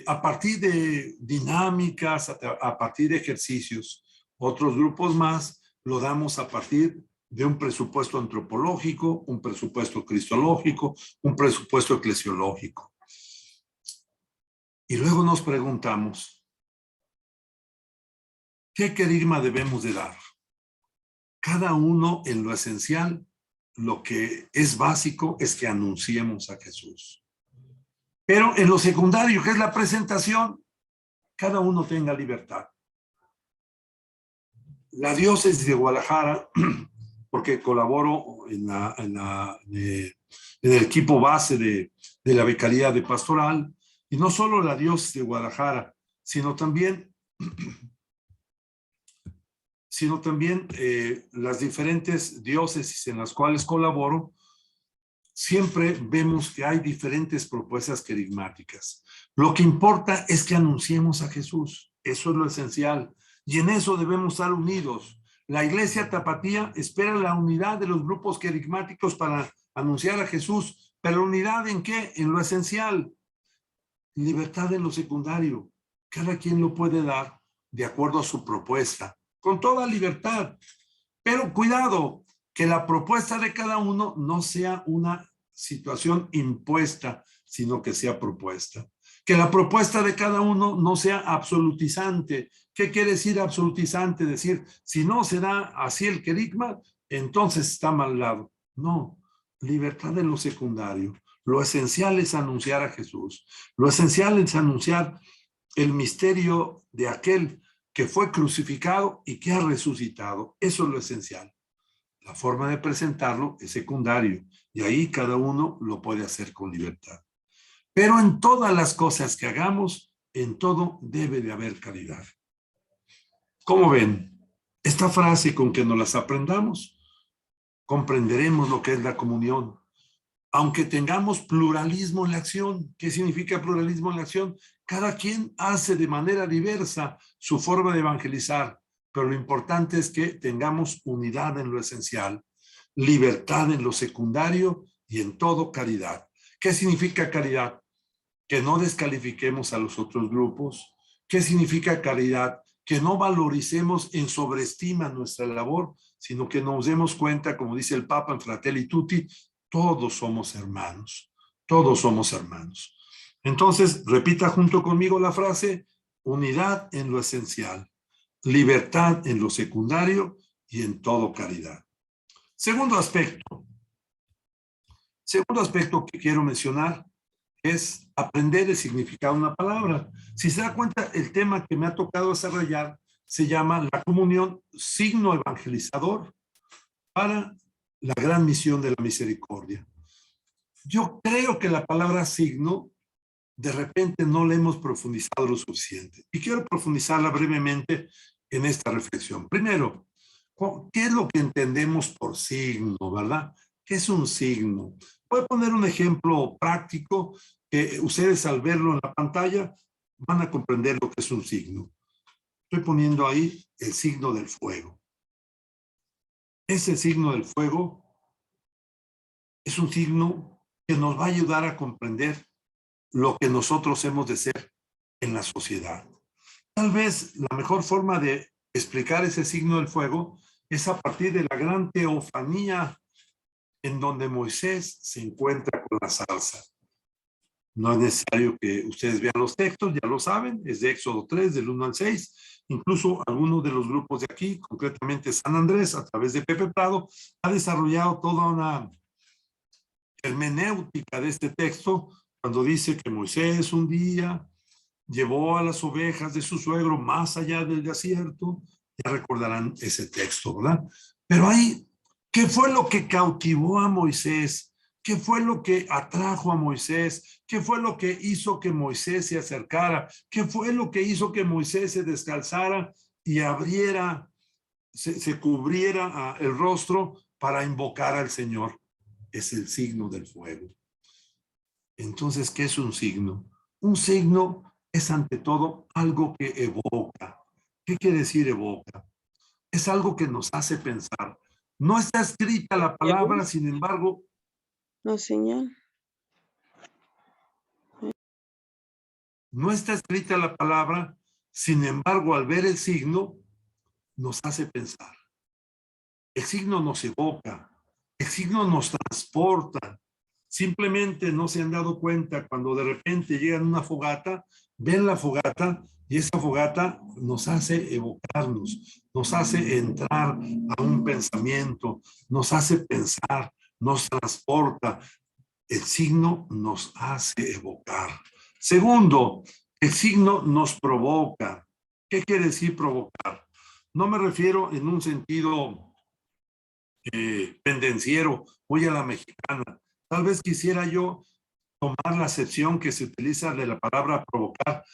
S5: a partir de dinámicas, a partir de ejercicios. Otros grupos más lo damos a partir de un presupuesto antropológico, un presupuesto cristológico, un presupuesto eclesiológico. Y luego nos preguntamos, ¿qué querigma debemos de dar? Cada uno en lo esencial, lo que es básico es que anunciemos a Jesús. Pero en lo secundario, que es la presentación, cada uno tenga libertad. La diócesis de Guadalajara, porque colaboro en el equipo base de la Vicaría de Pastoral, y no solo la diócesis de Guadalajara, sino también las diferentes diócesis en las cuales colaboro, siempre vemos que hay diferentes propuestas querigmáticas. Lo que importa es que anunciemos a Jesús. Eso es lo esencial. Y en eso debemos estar unidos. La Iglesia Tapatía espera la unidad de los grupos querigmáticos para anunciar a Jesús. ¿Pero unidad en qué? En lo esencial. Libertad en lo secundario. Cada quien lo puede dar de acuerdo a su propuesta. Con toda libertad. Pero cuidado, que la propuesta de cada uno no sea una situación impuesta, sino que sea propuesta. Que la propuesta de cada uno no sea absolutizante. ¿Qué quiere decir absolutizante? Decir, si no se da así el querigma, entonces está mal dado. No, libertad en lo secundario. Lo esencial es anunciar a Jesús. Lo esencial es anunciar el misterio de aquel que fue crucificado y que ha resucitado. Eso es lo esencial. La forma de presentarlo es secundario y ahí cada uno lo puede hacer con libertad. Pero en todas las cosas que hagamos, en todo debe de haber caridad. ¿Cómo ven? Esta frase con que nos las aprendamos, comprenderemos lo que es la comunión. Aunque tengamos pluralismo en la acción. ¿Qué significa pluralismo en la acción? Cada quien hace de manera diversa su forma de evangelizar. Pero lo importante es que tengamos unidad en lo esencial, libertad en lo secundario y en todo caridad. ¿Qué significa caridad? Que no descalifiquemos a los otros grupos. ¿Qué significa caridad? Que no valoricemos en sobreestima nuestra labor, sino que nos demos cuenta, como dice el Papa en Fratelli Tutti, todos somos hermanos, todos somos hermanos. Entonces, repita junto conmigo la frase, unidad en lo esencial. Libertad en lo secundario y en todo caridad. Segundo aspecto que quiero mencionar es aprender el significado de una palabra. Si se da cuenta, el tema que me ha tocado desarrollar se llama la comunión, signo evangelizador para la gran misión de la misericordia. Yo creo que la palabra signo de repente no la hemos profundizado lo suficiente. Y quiero profundizarla brevemente en esta reflexión. Primero, ¿qué es lo que entendemos por signo, verdad? ¿Qué es un signo? Voy a poner un ejemplo práctico que ustedes al verlo en la pantalla van a comprender lo que es un signo. Estoy poniendo ahí el signo del fuego. Ese signo del fuego es un signo que nos va a ayudar a comprender lo que nosotros hemos de ser en la sociedad. Tal vez la mejor forma de explicar ese signo del fuego es a partir de la gran teofanía en donde Moisés se encuentra con la zarza. No es necesario que ustedes vean los textos, ya lo saben, es de Éxodo 3, del 1 al 6. Incluso algunos de los grupos de aquí, concretamente San Andrés, a través de Pepe Prado, ha desarrollado toda una hermenéutica de este texto, cuando dice que Moisés un día llevó a las ovejas de su suegro más allá del desierto. Ya recordarán ese texto, ¿verdad? Pero ahí, ¿qué fue lo que cautivó a Moisés? ¿Qué fue lo que atrajo a Moisés? ¿Qué fue lo que hizo que Moisés se acercara? ¿Qué fue lo que hizo que Moisés se descalzara y abriera, se cubriera el rostro para invocar al Señor? Es el signo del fuego. Entonces, ¿qué es un signo? Un signo es ante todo algo que evoca. ¿Qué quiere decir evoca? Es algo que nos hace pensar. No está escrita la palabra, sin embargo.
S6: No, señal.
S5: No está escrita la palabra, sin embargo, al ver el signo, nos hace pensar. El signo nos evoca, el signo nos transporta. Simplemente no se han dado cuenta cuando de repente llegan a una fogata, ven la fogata y esa fogata nos hace evocarnos, nos hace entrar a un pensamiento, nos hace pensar, nos transporta. El signo nos hace evocar. Segundo, el signo nos provoca. ¿Qué quiere decir provocar? No me refiero en un sentido pendenciero, voy a la mexicana. Tal vez quisiera yo tomar la acepción que se utiliza de la palabra provocar,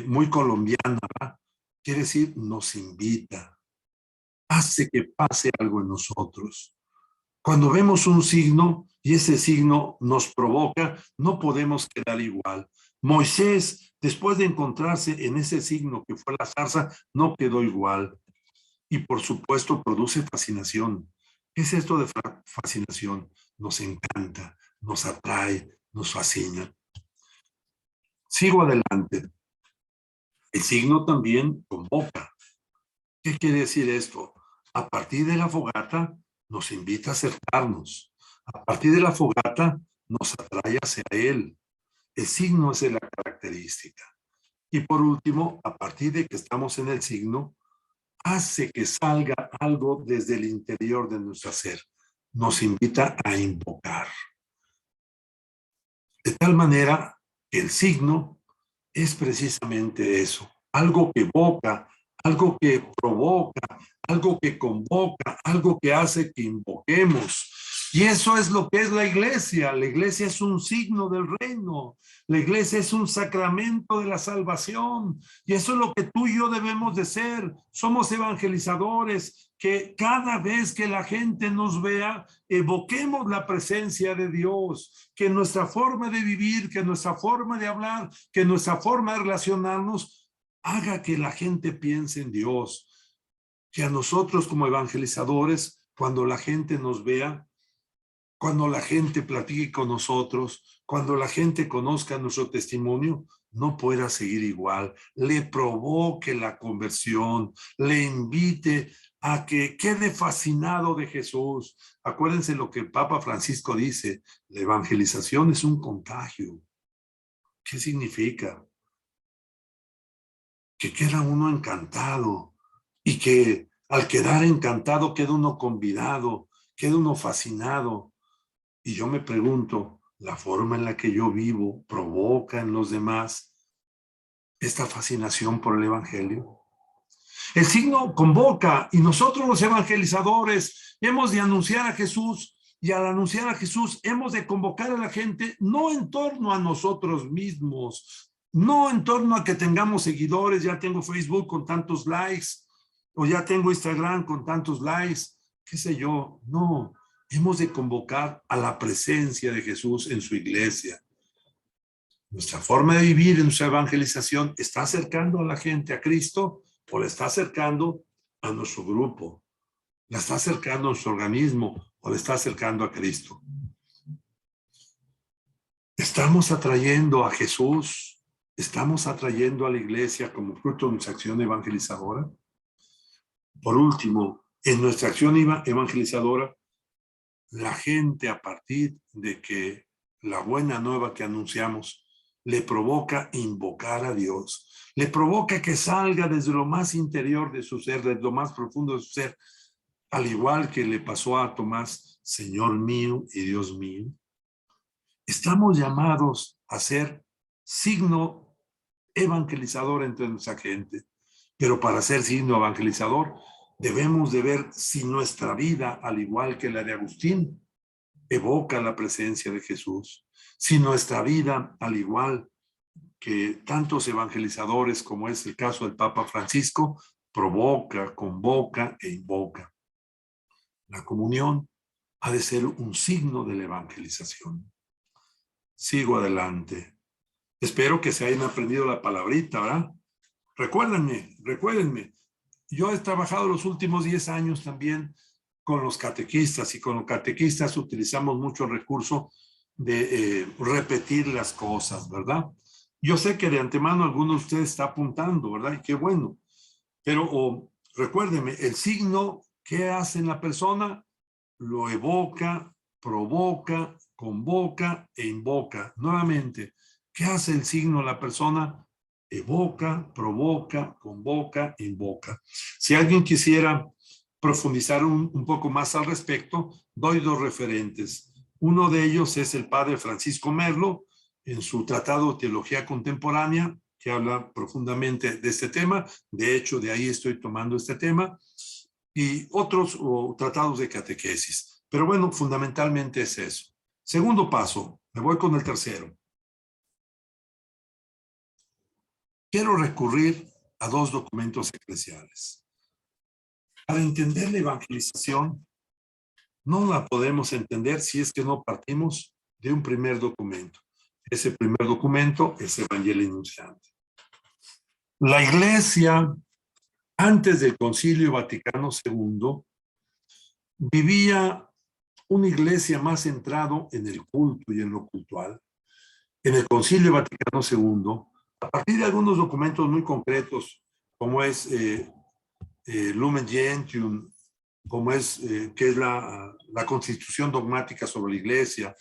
S5: muy colombiana, ¿verdad? Quiere decir, nos invita, hace que pase algo en nosotros. Cuando vemos un signo y ese signo nos provoca, no podemos quedar igual. Moisés, después de encontrarse en ese signo que fue la zarza, no quedó igual. Y por supuesto produce fascinación. ¿Qué es esto de fascinación? Nos encanta, nos atrae, nos fascina. Sigo adelante. El signo también convoca. ¿Qué quiere decir esto? A partir de la fogata nos invita a acercarnos. A partir de la fogata nos atrae hacia él. El signo es la característica. Y por último, a partir de que estamos en el signo, hace que salga algo desde el interior de nuestro ser. Nos invita a invocar. De tal manera que el signo es precisamente eso. Algo que evoca, algo que provoca, algo que convoca, algo que hace que invoquemos. Y eso es lo que es la iglesia. La iglesia es un signo del reino. La iglesia es un sacramento de la salvación. Y eso es lo que tú y yo debemos de ser. Somos evangelizadores, que cada vez que la gente nos vea, evoquemos la presencia de Dios. Que nuestra forma de vivir, que nuestra forma de hablar, que nuestra forma de relacionarnos, haga que la gente piense en Dios. Que a nosotros como evangelizadores, cuando la gente nos vea, cuando la gente platique con nosotros, cuando la gente conozca nuestro testimonio, no pueda seguir igual, le provoque la conversión, le invite a que quede fascinado de Jesús. Acuérdense lo que el Papa Francisco dice, la evangelización es un contagio. ¿Qué significa? Que queda uno encantado y que al quedar encantado queda uno convidado, queda uno fascinado. Y yo me pregunto, ¿la forma en la que yo vivo provoca en los demás esta fascinación por el evangelio? El signo convoca y nosotros los evangelizadores hemos de anunciar a Jesús, y al anunciar a Jesús hemos de convocar a la gente no en torno a nosotros mismos, no en torno a que tengamos seguidores, ya tengo Facebook con tantos likes, o ya tengo Instagram con tantos likes, qué sé yo, no. Hemos de convocar a la presencia de Jesús en su iglesia. Nuestra forma de vivir en nuestra evangelización está acercando a la gente a Cristo o la está acercando a nuestro grupo, la está acercando a nuestro organismo o la está acercando a Cristo. Estamos atrayendo a Jesús, estamos atrayendo a la iglesia como fruto de nuestra acción evangelizadora. Por último, en nuestra acción evangelizadora, la gente, a partir de que la buena nueva que anunciamos le provoca invocar a Dios, le provoca que salga desde lo más interior de su ser, desde lo más profundo de su ser, al igual que le pasó a Tomás, Señor mío y Dios mío. Estamos llamados a ser signo evangelizador entre nuestra gente, pero para ser signo evangelizador debemos de ver si nuestra vida, al igual que la de Agustín, evoca la presencia de Jesús. Si nuestra vida, al igual que tantos evangelizadores, como es el caso del Papa Francisco, provoca, convoca e invoca. La comunión ha de ser un signo de la evangelización. Sigo adelante. Espero que se hayan aprendido la palabrita, ¿verdad? Recuérdenme. Yo he trabajado los últimos 10 años también con los catequistas, y con los catequistas utilizamos mucho el recurso de repetir las cosas, ¿verdad? Yo sé que de antemano alguno de ustedes está apuntando, ¿verdad? Y qué bueno. Pero recuérdeme, el signo, ¿qué hace en la persona? Lo evoca, provoca, convoca e invoca. Nuevamente, ¿qué hace el signo en la persona? Evoca, provoca, convoca, invoca. Si alguien quisiera profundizar un poco más al respecto, doy 2 referentes. Uno de ellos es el padre Francisco Merlo, en su tratado de Teología Contemporánea, que habla profundamente de este tema. De hecho, de ahí estoy tomando este tema. Y otros tratados de catequesis. Pero bueno, fundamentalmente es eso. Segundo paso, me voy con el tercero. Quiero recurrir a 2 documentos eclesiales. Para entender la evangelización, no la podemos entender si es que no partimos de un primer documento. Ese primer documento es Evangelii Nuntiandi. La Iglesia, antes del Concilio Vaticano II, vivía una iglesia más centrado en el culto y en lo cultual. En el Concilio Vaticano II, a partir de algunos documentos muy concretos, como es Lumen Gentium, como es, que es la Constitución Dogmática sobre la Iglesia,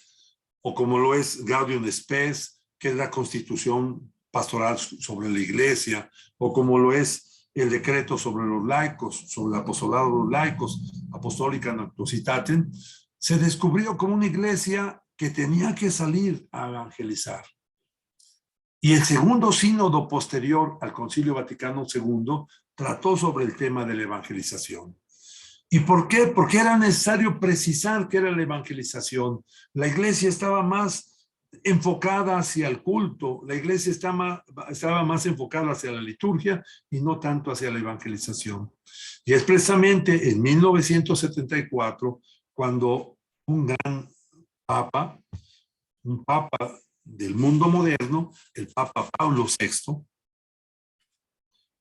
S5: o como lo es Gaudium Spes, que es la Constitución Pastoral sobre la Iglesia, o como lo es el decreto sobre los laicos, sobre el apostolado de los laicos, Apostolica Noctusitatem, se descubrió como una iglesia que tenía que salir a evangelizar. Y el segundo sínodo posterior al Concilio Vaticano II trató sobre el tema de la evangelización. ¿Y por qué? Porque era necesario precisar qué era la evangelización. La iglesia estaba más enfocada hacia el culto, la iglesia estaba más enfocada hacia la liturgia y no tanto hacia la evangelización. Y es precisamente en 1974 cuando un gran papa, un papa del mundo moderno, el Papa Pablo VI,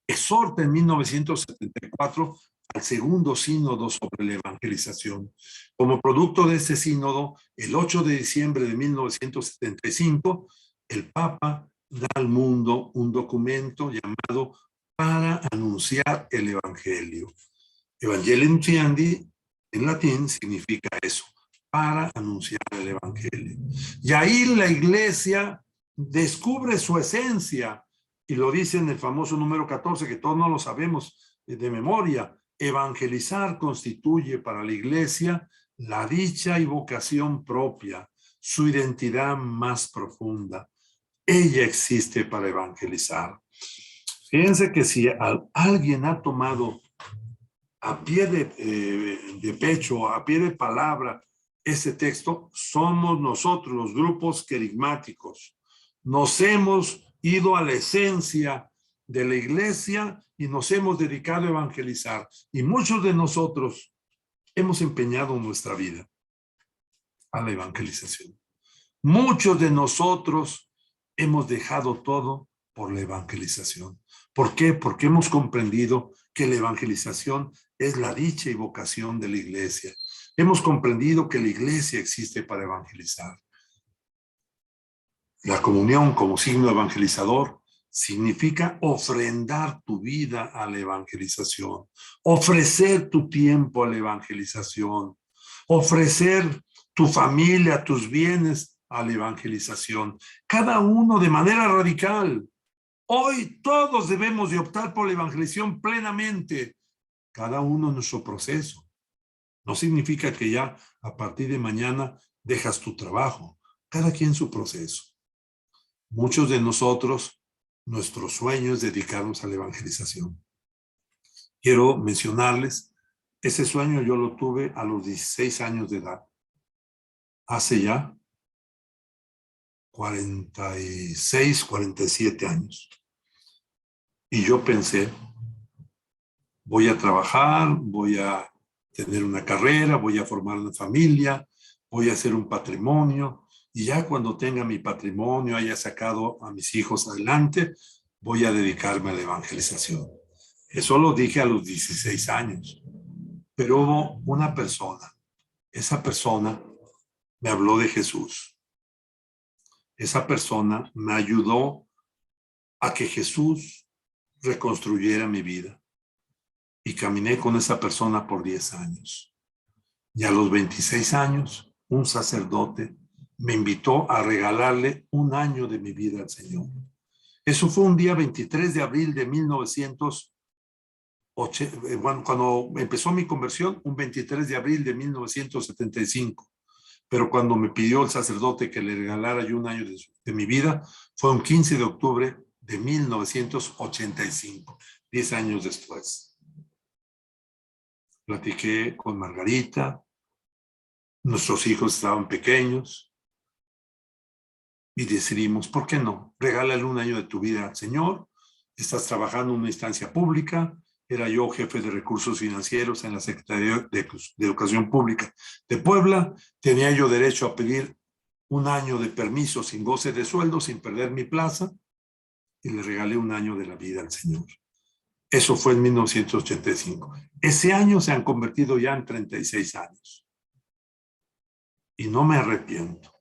S5: exhorta en 1974 al segundo sínodo sobre la evangelización. Como producto de este sínodo, el 8 de diciembre de 1975, el Papa da al mundo un documento llamado Para anunciar el Evangelio. Evangelii Nuntiandi, en latín, significa eso, para anunciar el Evangelio. Y ahí la iglesia descubre su esencia, y lo dice en el famoso número 14, que todos no lo sabemos de memoria. Evangelizar constituye para la iglesia la dicha y vocación propia, su identidad más profunda. Ella existe para evangelizar. Fíjense que si alguien ha tomado a pie de pecho, a pie de palabra, ese texto, somos nosotros, los grupos querigmáticos. Nos hemos ido a la esencia de la iglesia y nos hemos dedicado a evangelizar. Y muchos de nosotros hemos empeñado nuestra vida a la evangelización. Muchos de nosotros hemos dejado todo por la evangelización. ¿Por qué? Porque hemos comprendido que la evangelización es la dicha y vocación de la iglesia. Hemos comprendido que la iglesia existe para evangelizar. La comunión como signo evangelizador significa ofrendar tu vida a la evangelización, ofrecer tu tiempo a la evangelización, ofrecer tu familia, tus bienes a la evangelización, cada uno de manera radical. Hoy todos debemos de optar por la evangelización plenamente, cada uno en nuestro proceso. No significa que ya a partir de mañana dejas tu trabajo, cada quien su proceso. Muchos de nosotros, nuestro sueño es dedicarnos a la evangelización. Quiero mencionarles, ese sueño yo lo tuve a los 16 años de edad. Hace ya 46, 47 años. Y yo pensé, voy a trabajar, voy a tener una carrera, voy a formar una familia, voy a hacer un patrimonio, y ya cuando tenga mi patrimonio, haya sacado a mis hijos adelante, voy a dedicarme a la evangelización. Eso lo dije a los 16 años. Pero hubo una persona, esa persona me habló de Jesús. Esa persona me ayudó a que Jesús reconstruyera mi vida. Y caminé con esa persona por 10 años. Y a los 26 años, un sacerdote me invitó a regalarle un año de mi vida al Señor. Eso fue un día 23 de abril de 1980, cuando empezó mi conversión, un 23 de abril de 1975. Pero cuando me pidió el sacerdote que le regalara yo un año de mi vida, fue un 15 de octubre de 1985, 10 años después. Platiqué con Margarita, nuestros hijos estaban pequeños y decidimos, ¿por qué no? Regálale un año de tu vida al Señor, estás trabajando en una instancia pública, era yo jefe de recursos financieros en la Secretaría de Educación Pública de Puebla, tenía yo derecho a pedir un año de permiso sin goce de sueldo, sin perder mi plaza, y le regalé un año de la vida al Señor. Eso fue en 1985. Ese año se han convertido ya en 36 años. Y no me arrepiento.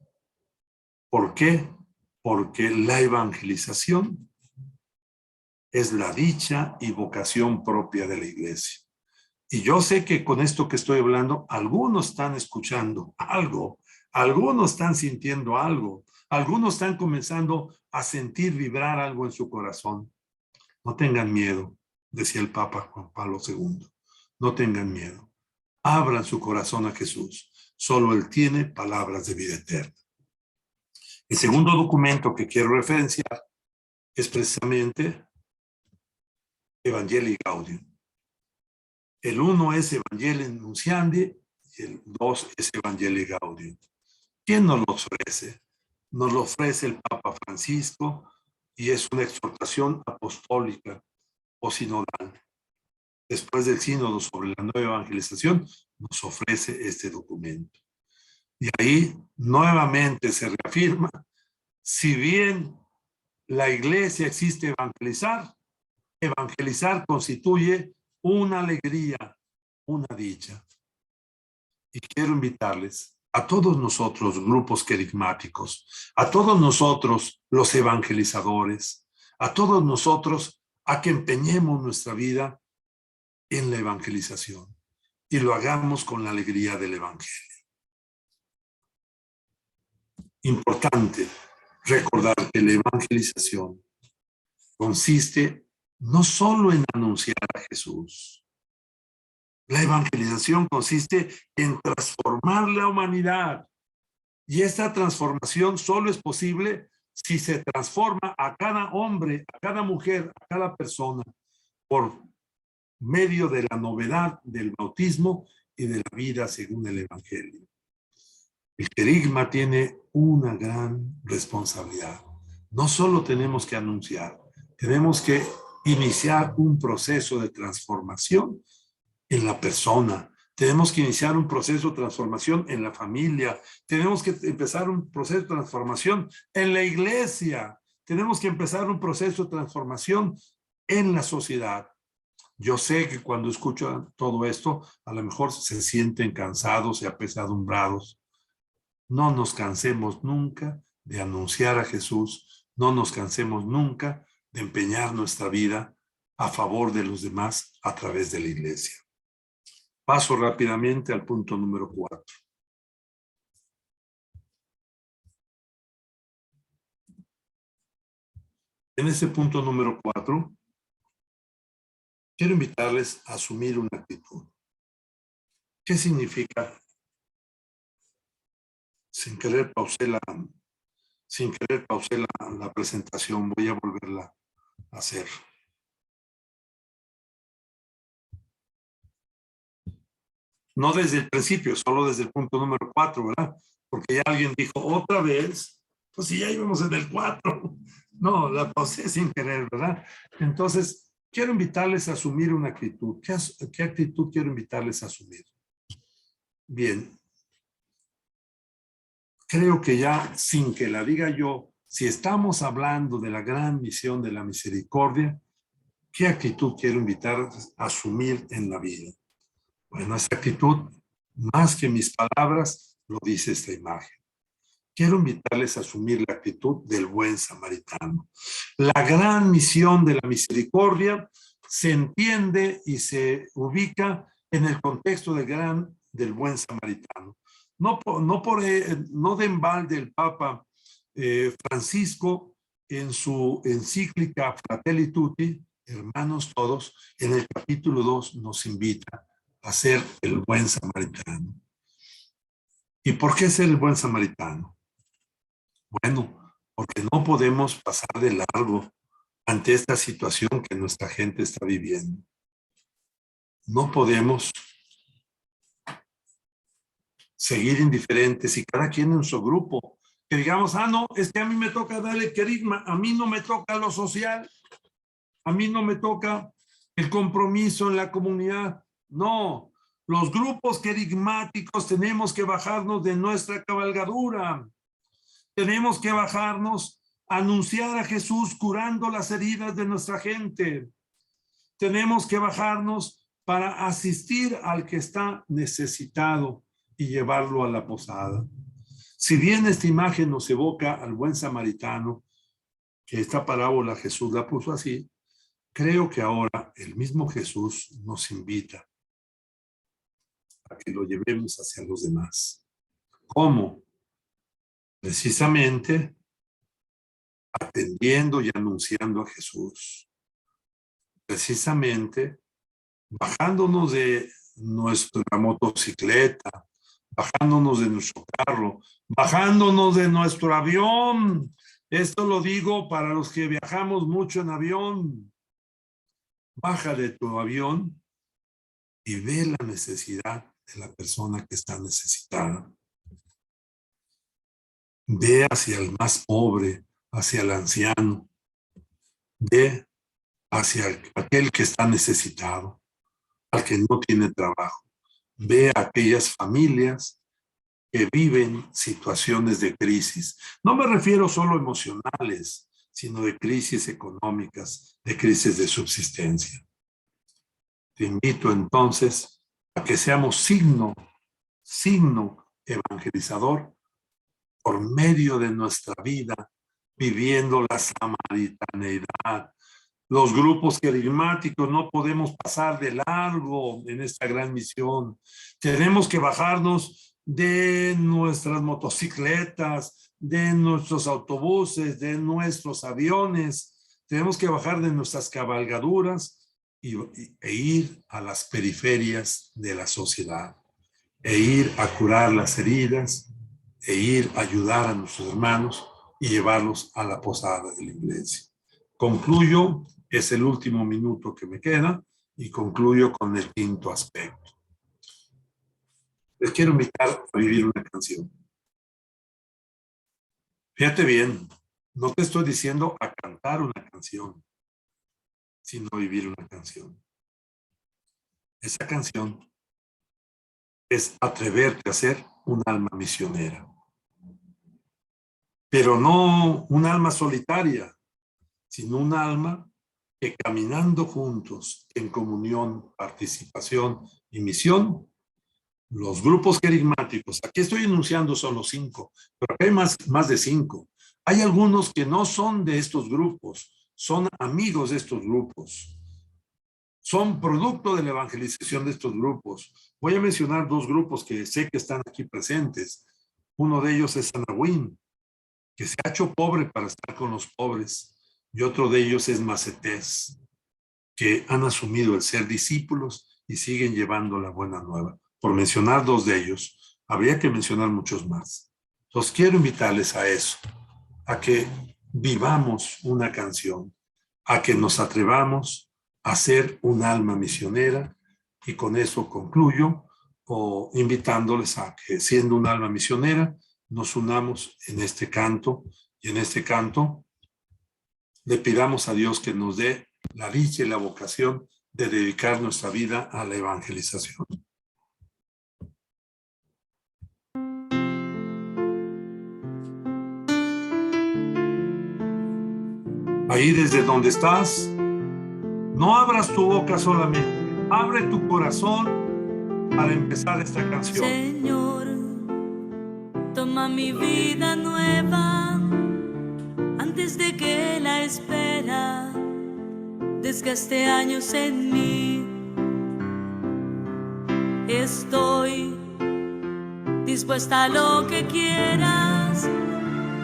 S5: ¿Por qué? Porque la evangelización es la dicha y vocación propia de la iglesia. Y yo sé que con esto que estoy hablando, algunos están escuchando algo, algunos están sintiendo algo, algunos están comenzando a sentir vibrar algo en su corazón. No tengan miedo, decía el Papa Juan Pablo II. No tengan miedo. Abran su corazón a Jesús. Solo Él tiene palabras de vida eterna. El segundo documento que quiero referenciar es precisamente Evangelii Gaudium. El uno es Evangelii Nunciandi y el dos es Evangelii Gaudium. ¿Quién nos lo ofrece? Nos lo ofrece el Papa Francisco y es una exhortación apostólica o sinodal. Después del sínodo sobre la nueva evangelización, nos ofrece este documento. Y ahí nuevamente se reafirma, si bien la iglesia existe evangelizar, evangelizar constituye una alegría, una dicha. Y quiero invitarles a todos nosotros, grupos querigmáticos, a todos nosotros, los evangelizadores, a todos nosotros, a que empeñemos nuestra vida en la evangelización y lo hagamos con la alegría del evangelio. Importante recordar que la evangelización consiste no solo en anunciar a Jesús. La evangelización consiste en transformar la humanidad. Y esta transformación solo es posible si se transforma a cada hombre, a cada mujer, a cada persona, por medio de la novedad del bautismo y de la vida según el Evangelio. El querigma tiene una gran responsabilidad. No solo tenemos que anunciar, tenemos que iniciar un proceso de transformación en la persona. Tenemos que iniciar un proceso de transformación en la familia. Tenemos que empezar un proceso de transformación en la iglesia. Tenemos que empezar un proceso de transformación en la sociedad. Yo sé que cuando escuchan todo esto, a lo mejor se sienten cansados y apesadumbrados. No nos cansemos nunca de anunciar a Jesús. No nos cansemos nunca de empeñar nuestra vida a favor de los demás a través de la iglesia. Paso rápidamente al punto número 4. En ese punto número 4, quiero invitarles a asumir una actitud. ¿Qué significa? Sin querer pausé la presentación, voy a volverla a hacer. No desde el principio, solo desde el punto número 4, ¿verdad? Porque ya alguien dijo otra vez, pues si ya íbamos en el 4. No, la pausé sin querer, ¿verdad? Entonces, quiero invitarles a asumir una actitud. ¿Qué actitud quiero invitarles a asumir? Bien. Creo que ya, sin que la diga yo, si estamos hablando de la gran misión de la misericordia, ¿qué actitud quiero invitar a asumir en la vida? Bueno, esa actitud, más que mis palabras, lo dice esta imagen. Quiero invitarles a asumir la actitud del buen samaritano. La gran misión de la misericordia se entiende y se ubica en el contexto del buen samaritano. No de embalde el Papa Francisco en su encíclica Fratelli Tutti, hermanos todos, en el capítulo 2 nos invita a ser el buen samaritano. ¿Y por qué ser el buen samaritano? Bueno, porque no podemos pasar de largo ante esta situación que nuestra gente está viviendo. No podemos seguir indiferentes y cada quien en su grupo. Que digamos, no, es que a mí me toca dar el querigma, a mí no me toca lo social, a mí no me toca el compromiso en la comunidad. No, los grupos querigmáticos tenemos que bajarnos de nuestra cabalgadura. Tenemos que bajarnos a anunciar a Jesús curando las heridas de nuestra gente. Tenemos que bajarnos para asistir al que está necesitado y llevarlo a la posada. Si bien esta imagen nos evoca al buen samaritano, que esta parábola Jesús la puso así, creo que ahora el mismo Jesús nos invita a que lo llevemos hacia los demás. ¿Cómo? Precisamente atendiendo y anunciando a Jesús. Precisamente bajándonos de nuestra motocicleta, bajándonos de nuestro carro, bajándonos de nuestro avión. Esto lo digo para los que viajamos mucho en avión. Baja de tu avión y ve la necesidad de la persona que está necesitada. Ve hacia el más pobre, hacia el anciano. Ve hacia aquel que está necesitado, al que no tiene trabajo. Ve a aquellas familias que viven situaciones de crisis. No me refiero solo emocionales, sino de crisis económicas, de crisis de subsistencia. Te invito entonces a que seamos signo evangelizador por medio de nuestra vida, viviendo la samaritaneidad. Los grupos querigmáticos no podemos pasar de largo en esta gran misión. Tenemos que bajarnos de nuestras motocicletas, de nuestros autobuses, de nuestros aviones. Tenemos que bajar de nuestras cabalgaduras e ir a las periferias de la sociedad, e ir a curar las heridas, e ir a ayudar a nuestros hermanos y llevarlos a la posada de la iglesia. Concluyo, es el último minuto que me queda, y concluyo con el quinto aspecto. Les quiero invitar a vivir una canción. Fíjate bien, no te estoy diciendo a cantar una canción, sino vivir una canción. Esa canción es atreverte a ser un alma misionera. Pero no un alma solitaria, sino un alma que caminando juntos en comunión, participación y misión, los grupos querigmáticos, aquí estoy enunciando solo 5, pero aquí hay más de 5. Hay algunos que no son de estos grupos, son amigos de estos grupos, son producto de la evangelización de estos grupos. Voy a mencionar 2 grupos que sé que están aquí presentes. Uno de ellos es Anahuín, que se ha hecho pobre para estar con los pobres. y otro de ellos es Macetés, que han asumido el ser discípulos y siguen llevando la buena nueva. Por mencionar dos de ellos, habría que mencionar muchos más. Entonces quiero invitarles a eso, a que vivamos una canción, a que nos atrevamos a ser un alma misionera, y con eso concluyo, invitándoles a que, siendo un alma misionera, nos unamos en este canto, y en este canto le pidamos a Dios que nos dé la dicha y la vocación de dedicar nuestra vida a la evangelización. Ahí desde donde estás, no abras tu boca solamente, abre tu corazón para empezar esta canción.
S7: Señor, toma mi vida nueva antes de que la espera desgaste años en mí. Estoy dispuesta a lo que quieras,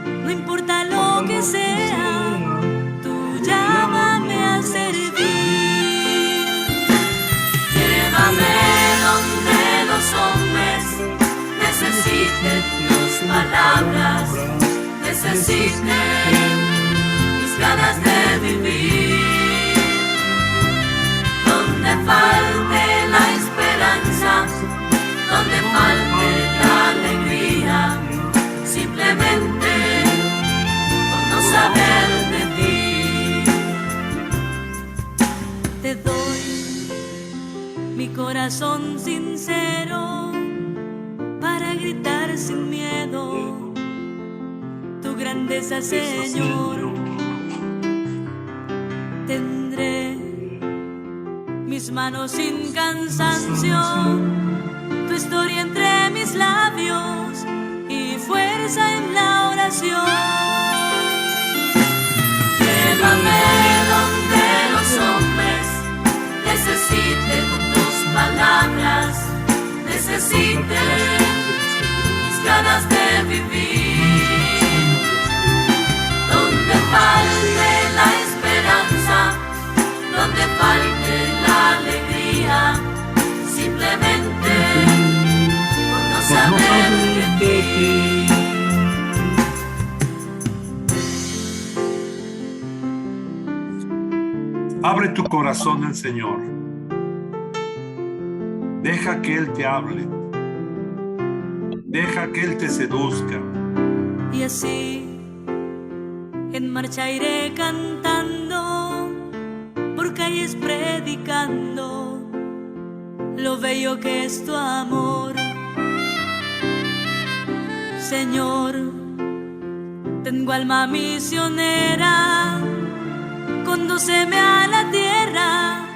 S7: no importa lo que sea, tú llámame a servir. Llévame donde los hombres necesiten tus palabras, necesiten mis ganas de vivir. Donde falte la esperanza, donde falte la alegría, simplemente por no saber de ti. Te doy mi corazón sincero para gritar sin miedo tu grandeza, Señor. Tendré mis manos sin cansancio, tu historia entre mis labios y fuerza en la oración. Llévame donde los hombres necesiten tus palabras, necesiten mis ganas de vivir. Donde falte la esperanza, donde falte la alegría, simplemente por no saber de ti.
S5: Abre tu corazón al Señor. Deja que Él te hable. Deja que Él te seduzca.
S7: Y así en marcha iré cantando, por calles predicando lo bello que es tu amor. Señor, tengo alma misionera, condúceme a la tierra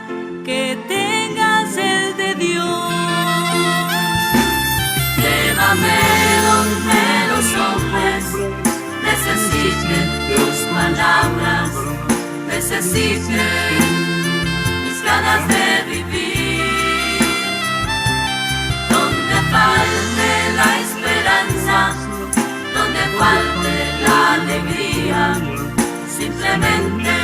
S7: que tenga sed de Dios. Llévame donde los hombres necesiten tus palabras, necesiten mis ganas de vivir. Donde falte la esperanza, donde falte la alegría, simplemente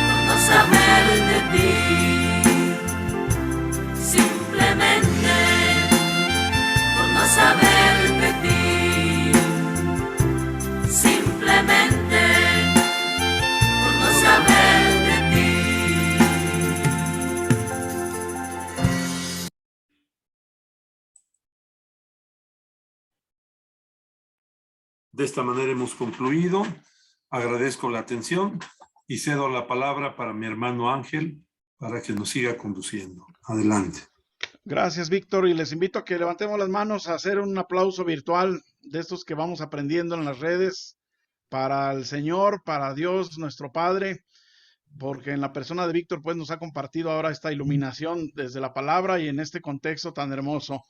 S7: por no saber de ti. Simplemente por no saber de ti. Simplemente por no saber de ti.
S5: De esta manera hemos concluido. Agradezco la atención y cedo la palabra para mi hermano Ángel para que nos siga conduciendo. Adelante.
S1: Gracias, Víctor, y les invito a que levantemos las manos a hacer un aplauso virtual de estos que vamos aprendiendo en las redes para el Señor, para Dios, nuestro Padre, porque en la persona de Víctor pues nos ha compartido ahora esta iluminación desde la palabra y en este contexto tan hermoso.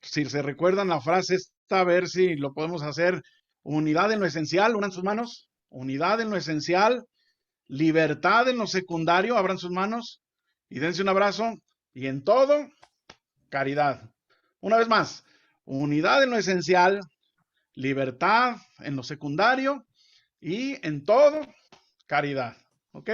S1: Si se recuerdan la frase esta, a ver si lo podemos hacer. Unidad en lo esencial, unan sus manos. Unidad en lo esencial, libertad en lo secundario, abran sus manos y dense un abrazo. Y en todo, caridad. Una vez más, unidad en lo esencial, libertad en lo secundario y en todo, caridad. ¿Ok?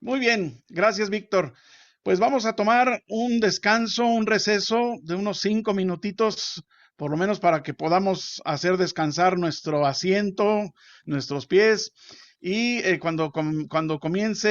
S1: Muy bien, gracias, Víctor. Pues vamos a tomar un descanso, un receso de unos 5 minutitos, por lo menos para que podamos hacer descansar nuestro asiento, nuestros pies, y cuando comience